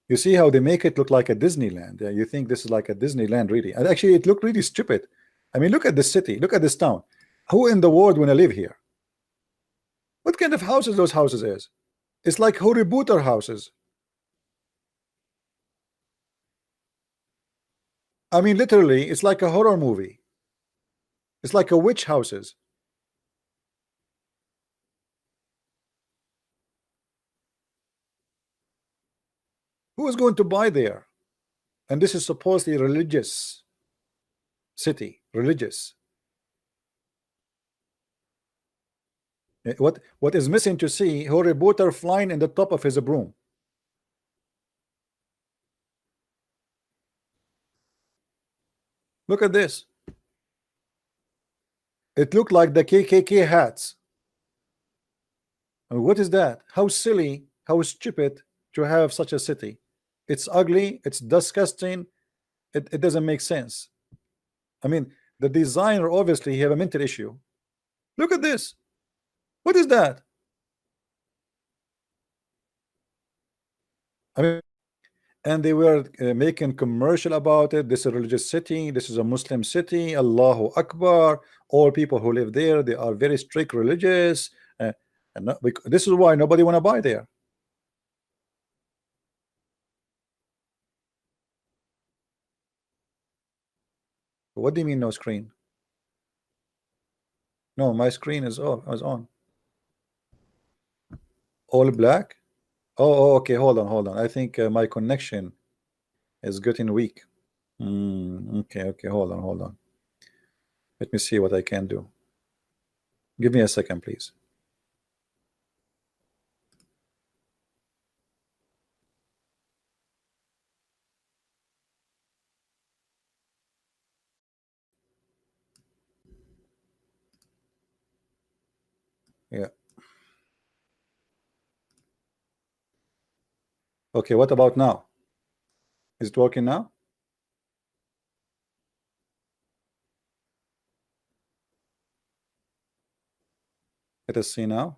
You see how they make it look like a Disneyland. Yeah, you think this is like a Disneyland, really. And actually, it looked really stupid. I mean, look at this city. Look at this town. Who in the world want to live here? What kind of houses those houses is? It's like Harry Potter houses. I mean, literally, it's like a horror movie. It's like a witch houses. Who is going to buy there? And this is supposedly religious city, religious. What is missing to see Harry Potter flying in the top of his broom? Look at this. It looked like the KKK hats. And what is that? How silly, how stupid to have such a city. It's ugly, it's disgusting, it doesn't make sense. I mean, the designer obviously have a mental issue. Look at this. What is that? I mean, and they were making commercial about it. This is a religious city, this is a Muslim city, Allahu Akbar. All people who live there, they are very strict religious, and this is why nobody want to buy there. What do you mean no screen? No, my screen is off. I was on. All black. Okay, hold on. I think my connection is getting weak. Okay, hold on. Let me see what I can do. Give me a second, please. Yeah. Okay, what about now? Is it working now? Let us see now.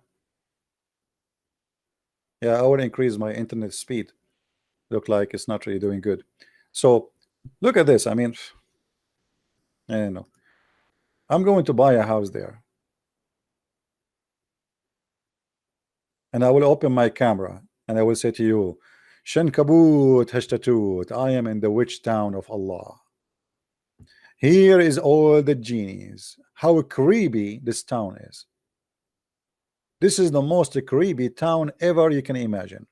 Yeah, I will increase my internet speed. Look like it's not really doing good. So look at this. I mean, I don't know. I'm going to buy a house there. and I will open my camera and I will say to you, Shankabut Hashtatut, I am in the witch town of Allah. Here is all the genies. How creepy this town is. This is the most creepy town ever you can imagine.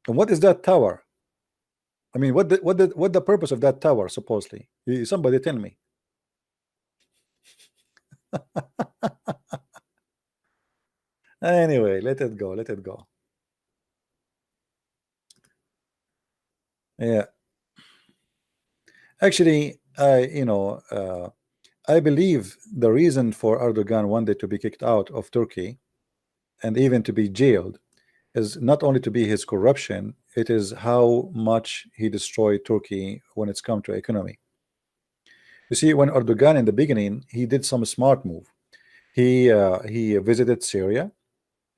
And what is that tower? I mean, what the purpose of that tower supposedly? Somebody tell me. Anyway, let it go. Let it go. Yeah. Actually, I believe the reason for Erdogan wanted to be kicked out of Turkey and even to be jailed is not only to be his corruption, it is how much he destroyed Turkey when it's come to economy. You see, when Erdogan in the beginning, he did some smart move. He visited Syria.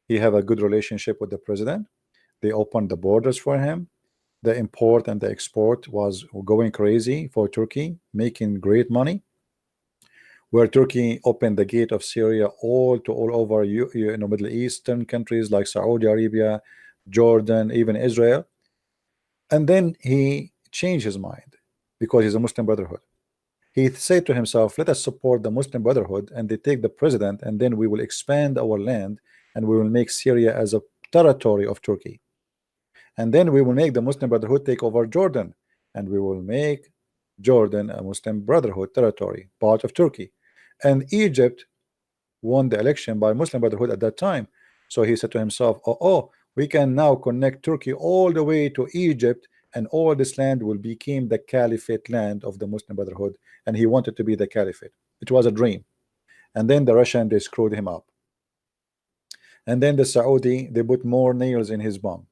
He have a good relationship with the president. They opened the borders for him. The import and the export was going crazy for Turkey, making great money. Where Turkey opened the gate of Syria all over Middle Eastern countries like Saudi Arabia, Jordan, even Israel. And then he changed his mind because he's a Muslim Brotherhood. He said to himself, let us support the Muslim Brotherhood and they take the president, and then we will expand our land and we will make Syria as a territory of Turkey. And then we will make the Muslim Brotherhood take over Jordan, and we will make Jordan a Muslim Brotherhood territory, part of Turkey. And Egypt won the election by Muslim Brotherhood at that time. So he said to himself, oh, we can now connect Turkey all the way to Egypt, and all this land will become the caliphate land of the Muslim Brotherhood. And he wanted to be the caliphate. It was a dream. And then the Russian, they screwed him up. And then the Saudi, they put more nails in his bum.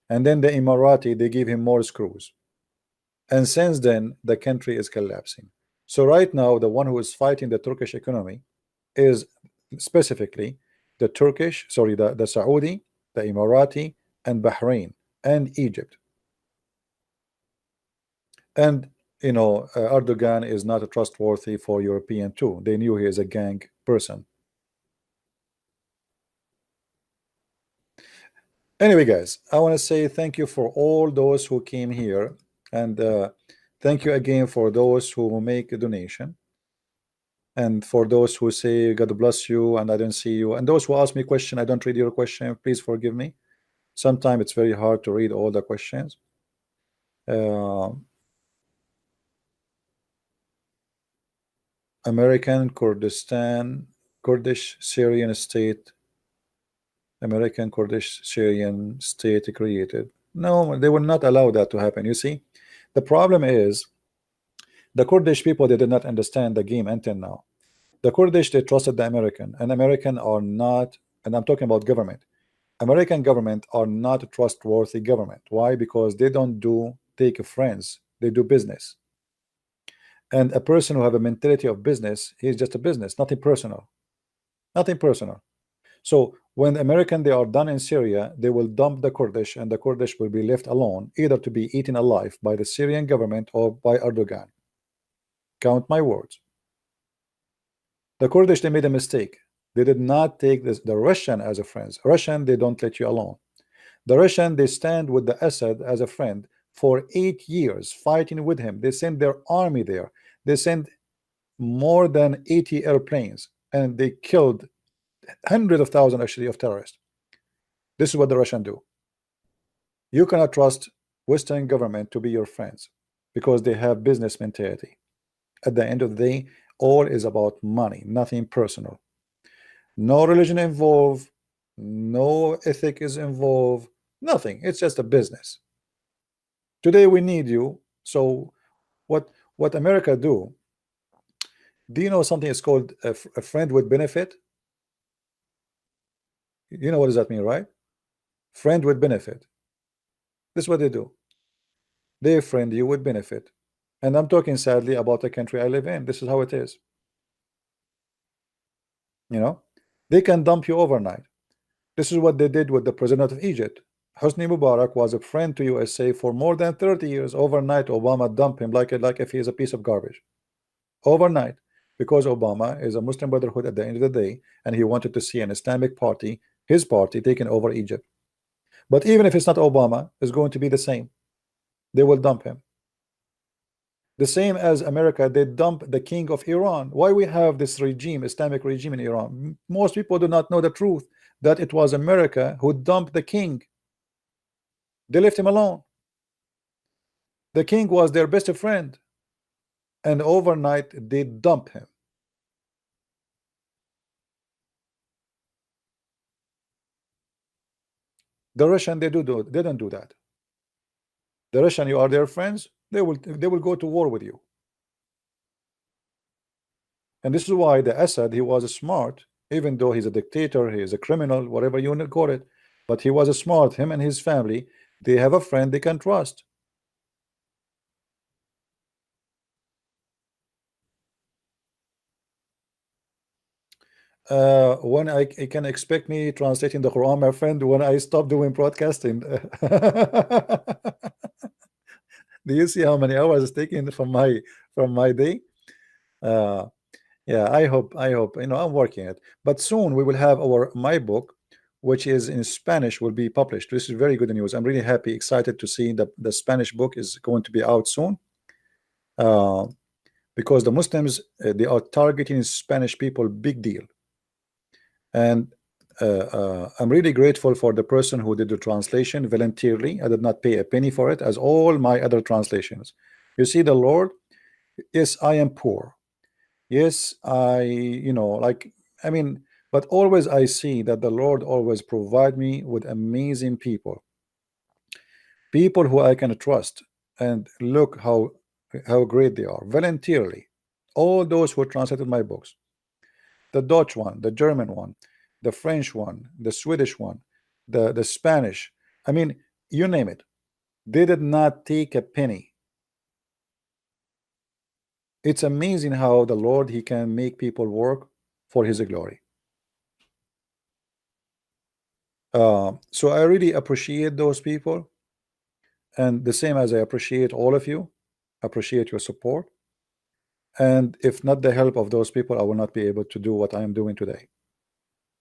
And then the Emirati, they give him more screws. And since then, the country is collapsing. So right now, the one who is fighting the Turkish economy is specifically the Saudi, the Emirati, and Bahrain, and Egypt. And Erdogan is not trustworthy for European too. They knew he is a gang person. Anyway, guys, I want to say thank you for all those who came here, and thank you again for those who make a donation, and for those who say God bless you and I don't see you, and those who ask me question I don't read your question. Please forgive me. Sometimes it's very hard to read all the questions. Uh, American Kurdistan, Kurdish Syrian state, American Kurdish Syrian state created. No, they will not allow that to happen. You see, the problem is the Kurdish people, they did not understand the game until now. The Kurdish, they trusted the American, and American are not, and I'm talking about government. American government are not a trustworthy government. Why? Because they don't do take friends, they do business. And a person who have a mentality of business, he's just a business, nothing personal. Nothing personal. So when the American they are done in Syria, they will dump the Kurdish, and the Kurdish will be left alone, either to be eaten alive by the Syrian government or by Erdogan. Count my words. The Kurdish, they made a mistake. They did not take the Russian as a friend. Russian, they don't let you alone. The Russian, they stand with the Assad as a friend for 8 years, fighting with him. They send their army there. They sent more than 80 airplanes, and they killed hundreds of thousands actually of terrorists. This is what the Russian do. You cannot trust Western government to be your friends because they have business mentality. At the end of the day, all is about money, nothing personal. No religion involved, no ethic is involved, nothing. It's just a business. Today we need you. So what America do you know something is called a friend with benefit? You know what does that mean, right? Friend with benefit. This is what they do. They friend you with benefit. And I'm talking sadly about the country I live in. This is how it is. They can dump you overnight. This is what they did with the president of Egypt. Hosni Mubarak was a friend to USA for more than 30 years. Overnight, Obama dumped him like if he is a piece of garbage. Overnight, because Obama is a Muslim Brotherhood at the end of the day, and he wanted to see an Islamic party, his party, taking over Egypt. But even if it's not Obama, it's going to be the same. They will dump him. The same as America, they dump the king of Iran. Why we have this regime, Islamic regime in Iran? Most people do not know the truth, that it was America who dumped the king. They left him alone. The king was their best friend, and overnight they dump him. The Russian, they don't do that. The Russian, you are their friends, they will go to war with you. And this is why the Assad, he was smart, even though he's a dictator, he is a criminal, whatever you want to call it, but he was smart. Him and his family, they have a friend they can trust. When I can expect me translating the Quran, my friend, when I stop doing broadcasting. Do you see how many hours it's taking from my day? Uh, yeah, I hope, I'm working it. But soon we will have my book, which is in Spanish, will be published. This is very good news. I'm really happy, excited to see that the Spanish book is going to be out soon. Uh, because the Muslims, they are targeting Spanish people, big deal. And I'm really grateful for the person who did the translation voluntarily. I did not pay a penny for it, as all my other translations. You see, the Lord, yes, I am poor. Yes, I mean, but always I see that the Lord always provide me with amazing people who I can trust, and look how great they are voluntarily. All those who translated my books, the Dutch one, the German one, the French one, the Swedish one, the Spanish, I mean, you name it, they did not take a penny. It's amazing how the Lord, he can make people work for his glory. So I really appreciate those people, and the same as I appreciate all of you, appreciate your support. And if not the help of those people, I will not be able to do what I am doing today.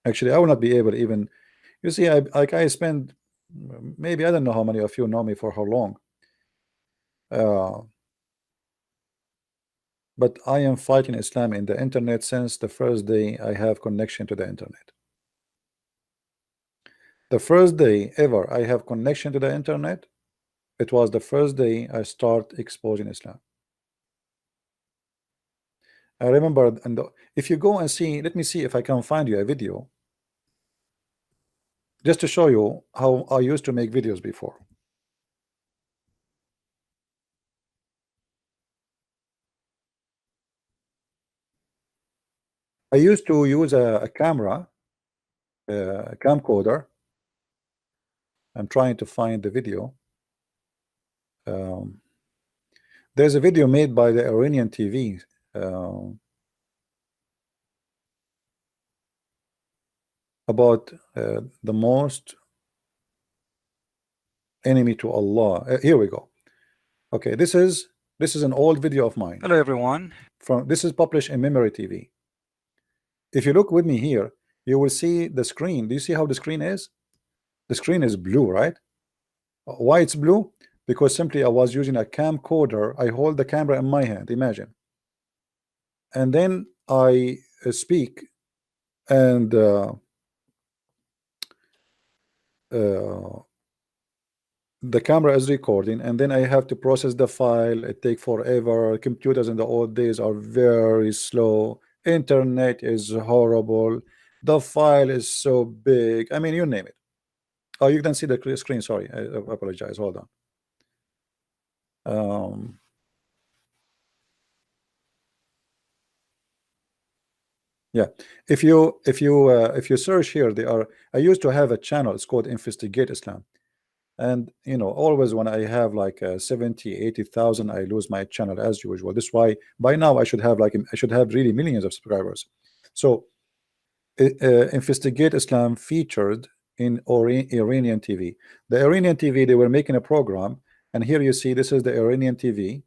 Actually, I will not be able even, you see, I spend, maybe, I don't know how many of you know me for how long, uh, but I am fighting Islam in the internet since the first day I have connection to the internet. The first day ever I have connection to the internet, it was the first day I start exposing Islam. I remember, and if you go and see, let me see if I can find you a video just to show you how I used to make videos before. I used to use a camera, a camcorder. I'm trying to find the video. There's a video made by the Iranian TV. About the most enemy to Allah. Here we go. Okay, this is an old video of mine. Hello everyone. This is published in Memory TV. If you look with me here, you will see the screen. Do you see how the screen is? The screen is blue, right? Why it's blue? Because simply I was using a camcorder. I hold the camera in my hand, imagine. And then I speak, and the camera is recording, and then I have to process the file. It takes forever. Computers in the old days are very slow. Internet is horrible. The file is so big. I mean, you name it. Oh, you can see the screen. Sorry, I apologize. Hold on. Yeah, if you search here, I used to have a channel. It's called Investigate Islam. And always when I have like 70,000-80,000, I lose my channel as usual. This is why by now I should have really millions of subscribers. So Investigate Islam featured in Iranian TV. The Iranian TV, they were making a program, and here you see this is the Iranian TV.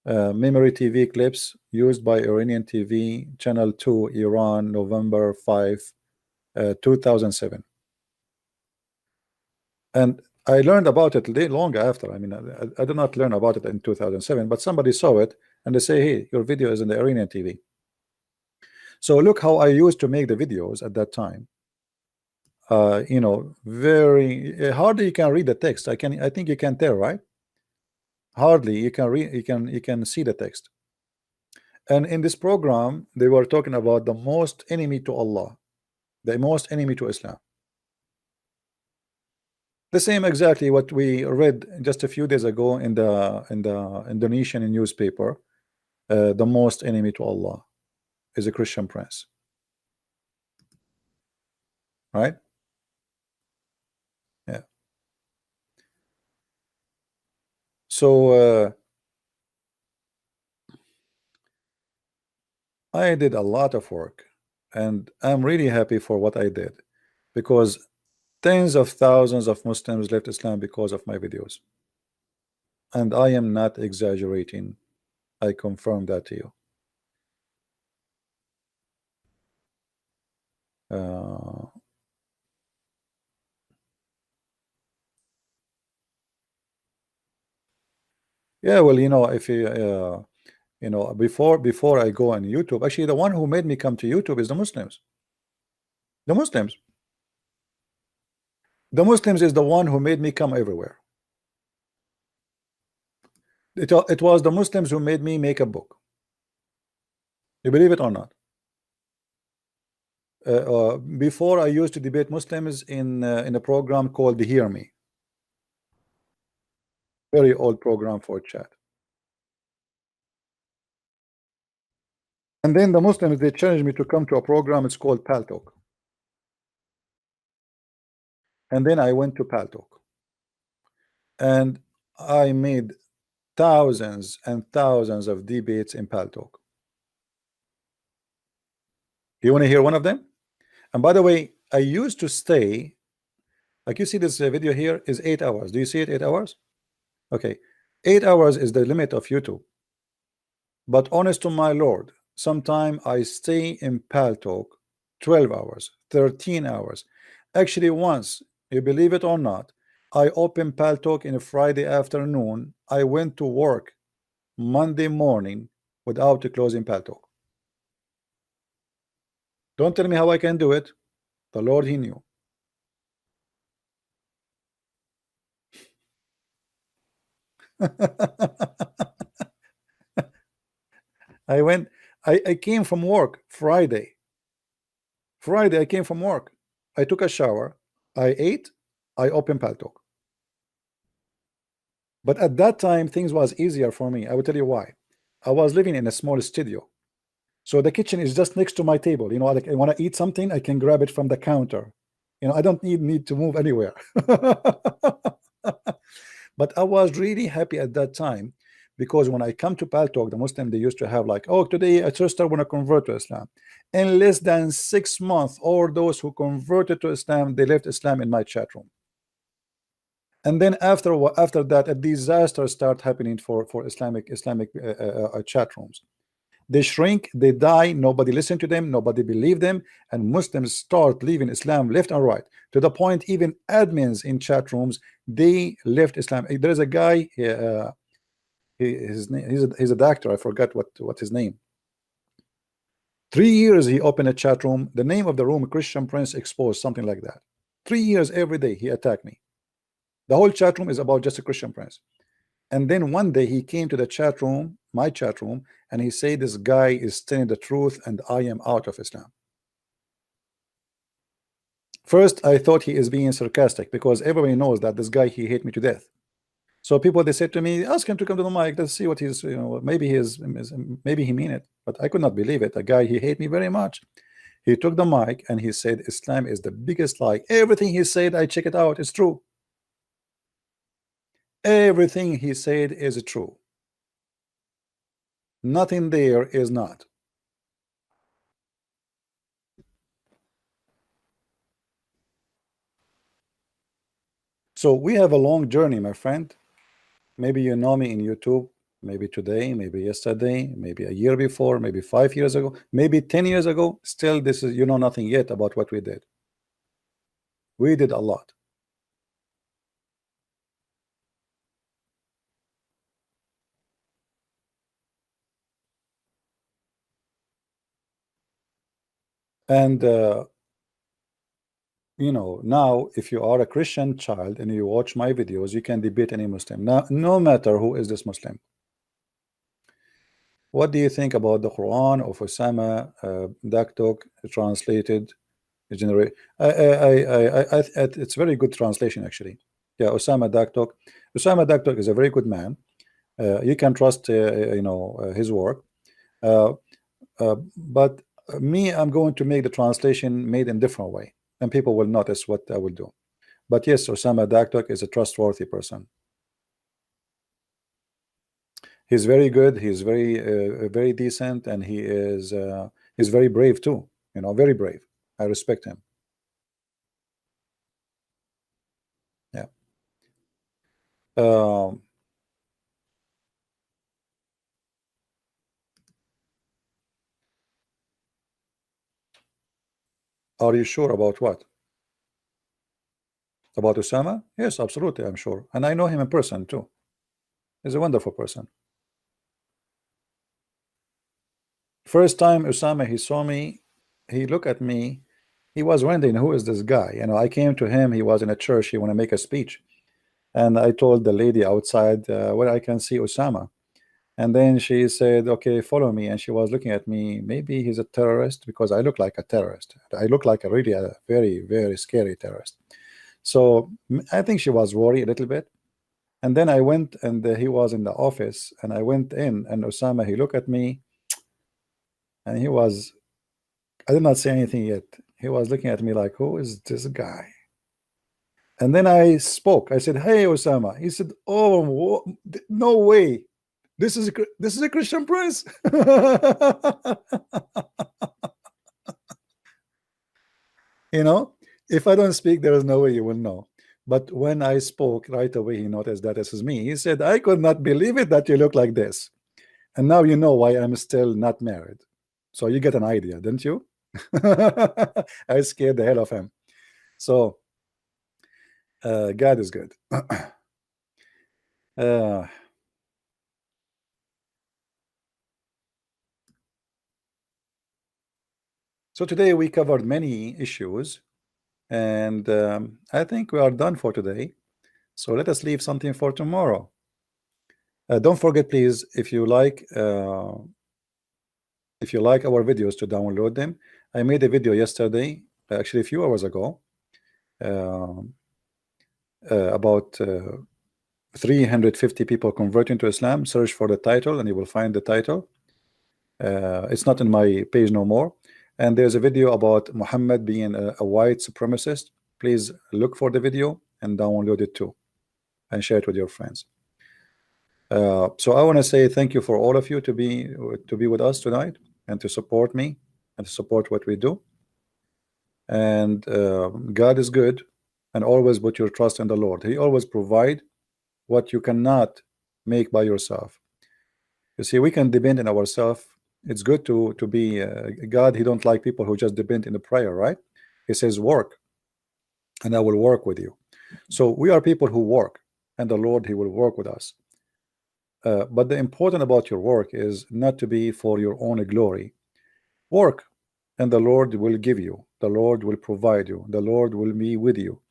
Memory TV clips used by Iranian TV, channel 2, Iran, November 5, 2007. And I learned about it long after. I mean, I did not learn about it in 2007, but somebody saw it and they say, hey, your video is in the Iranian TV. So look how I used to make the videos at that time. You know, very hardly you can read the text. I think you can tell, right? Hardly you can read, you can see the text. And in this program, they were talking about the most enemy to Allah, the most enemy to Islam. The same exactly what we read just a few days ago in the Indonesian newspaper. The most enemy to Allah is a Christian prince, right? Yeah. So I did a lot of work, and I'm really happy for what I did, because tens of thousands of Muslims left Islam because of my videos, and I am not exaggerating. I confirm that to you. Yeah, well, you know, if you know, before I go on YouTube, actually, the one who made me come to YouTube is the Muslims. The Muslims. The Muslims is the one who made me come everywhere. It was the Muslims who made me make a book. You believe it or not? Before I used to debate Muslims in a program called the Hear Me. Very old program for chat. And then the Muslims, they challenged me to come to a program. It's called Paltalk. And then I went to Paltalk. And I made thousands and thousands of debates in Paltalk. You want to hear one of them? And by the way, I used to stay, like you see this video here is 8 hours. Do you see it, 8 hours? Okay, 8 hours is the limit of YouTube. But honest to my Lord, sometime I stay in Paltalk 12 hours, 13 hours. Actually, once, you believe it or not, I opened Paltalk in a Friday afternoon. I went to work Monday morning without closing Paltalk. Don't tell me how I can do it. The Lord, He knew. I came from work Friday. I came from work. I took a shower. I ate. I opened Paltalk. But at that time, things was easier for me. I will tell you why. I was living in a small studio. So the kitchen is just next to my table. You know, like I want to eat something, I can grab it from the counter. You know, I don't need to move anywhere. But I was really happy at that time, because when I come to Paltalk, the Muslim, they used to have like, oh, today a sister want to convert to Islam. In less than 6 months, all those who converted to Islam, they left Islam in my chat room. And then after that, a disaster start happening for Islamic chat rooms. They shrink, they die, nobody listen to them, nobody believe them, and Muslims start leaving Islam left and right, to the point even admins in chat rooms, they left Islam. There is a guy, his name, he's a doctor, I forgot what his name. 3 years he opened a chat room, the name of the room, Christian Prince Exposed, something like that. 3 years every day he attacked me. The whole chat room is about just a Christian Prince. And then one day he came to the chat room, my chat room, and he said, this guy is telling the truth and I am out of Islam. First, I thought he is being sarcastic, because everybody knows that this guy, he hate me to death. So people, they said to me, ask him to come to the mic, let's see what he's, you know, maybe he mean it. But I could not believe it. A guy, he hate me very much. He took the mic and he said, Islam is the biggest lie. Everything he said, I check it out, it's true. Everything he said is true. Nothing there is not. So we have a long journey, my friend. Maybe you know me in YouTube, maybe today, maybe yesterday, maybe a year before, maybe 5 years ago, maybe 10 years ago. Still, this is, you know nothing yet about what we did. We did a lot. And you know, now if you are a Christian child and you watch my videos, you can debate any Muslim. Now, no matter who is this Muslim. What do you think about the Quran of Osama Daktok translated? Generate. It's very good translation actually. Yeah, Osama Daktok. Osama Daktok is a very good man. You can trust, you know, his work. Uh, but me, I'm going to make the translation made in different way, and people will notice what I will do. But yes, Osama Daktok is a trustworthy person. He's very good. He's very decent, and he's very brave too. You know, very brave. I respect him. Yeah. Um, are you sure about what? About Osama? Yes, absolutely, I'm sure. And I know him in person too. He's a wonderful person. First time Osama he saw me, he looked at me, he was wondering who is this guy. You know, I came to him, he was in a church, he want to make a speech. And I told the lady outside, well, I can see Osama. And then she said, okay, follow me. And she was looking at me, maybe he's a terrorist because I look like a terrorist. I look like a very scary terrorist. So I think she was worried a little bit. And then I went and he was in the office and I went in and Osama, he looked at me and he was, I did not say anything yet. He was looking at me like, who is this guy? And then I spoke. I said, hey, Osama. He said, oh, no way. This is a Christian prince. You know, if I don't speak, there is no way you will know. But when I spoke, right away, he noticed that this is me. He said, I could not believe it that you look like this. And now you know why I'm still not married. So you get an idea, didn't you? I scared the hell of him. So God is good. uh, so today we covered many issues, and I think we are done for today. So let us leave something for tomorrow. Don't forget, please, if you like our videos, to download them. I made a video yesterday, actually a few hours ago, uh, about 350 people converting to Islam. Search for the title and you will find the title. It's not in my page no more. And there's a video about Muhammad being a white supremacist. Please look for the video and download it too and share it with your friends. So I want to say thank you for all of you to be with us tonight and to support me and to support what we do. And God is good, and always put your trust in the Lord. He always provide what you cannot make by yourself. You see, we can depend on ourselves. It's good to be God. He don't like people who just depend in the prayer, right? He says work, and I will work with you. So we are people who work, and the Lord, he will work with us. But the important about your work is not to be for your own glory. Work, and the Lord will give you. The Lord will provide you. The Lord will be with you.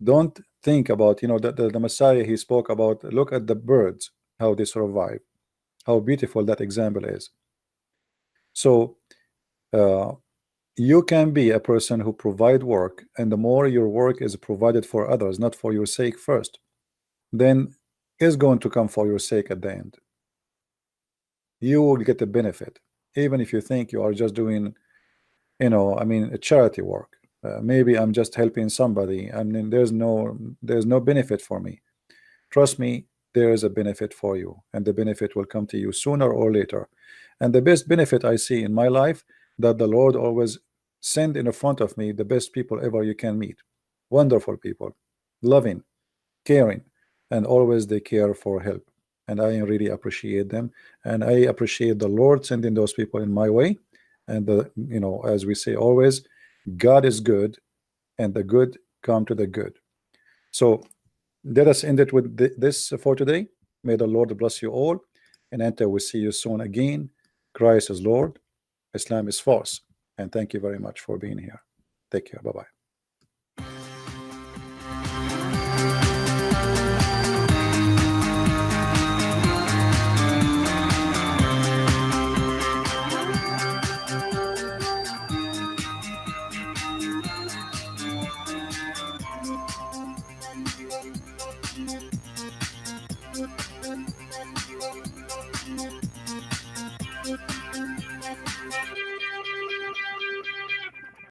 Don't think about, you know, the Messiah, he spoke about, look at the birds, how they survive, how beautiful that example is. So uh, you can be a person who provide work, and the more your work is provided for others, not for your sake first, then is going to come for your sake at the end. You will get the benefit, even if you think you are just doing, you know, I mean, a charity work. Maybe I'm just helping somebody. I mean, there's no benefit for me. Trust me, there is a benefit for you, and the benefit will come to you sooner or later. And the best benefit I see in my life, that the Lord always send in front of me the best people ever you can meet. Wonderful people, loving, caring, and always they care for help. And I really appreciate them, and I appreciate the Lord sending those people in my way. And as we say always, God is good, and the good come to the good. So let us end it with this for today. May the Lord bless you all, and until we see you soon again, Christ is Lord, Islam is false. And thank you very much for being here. Take care. Bye bye.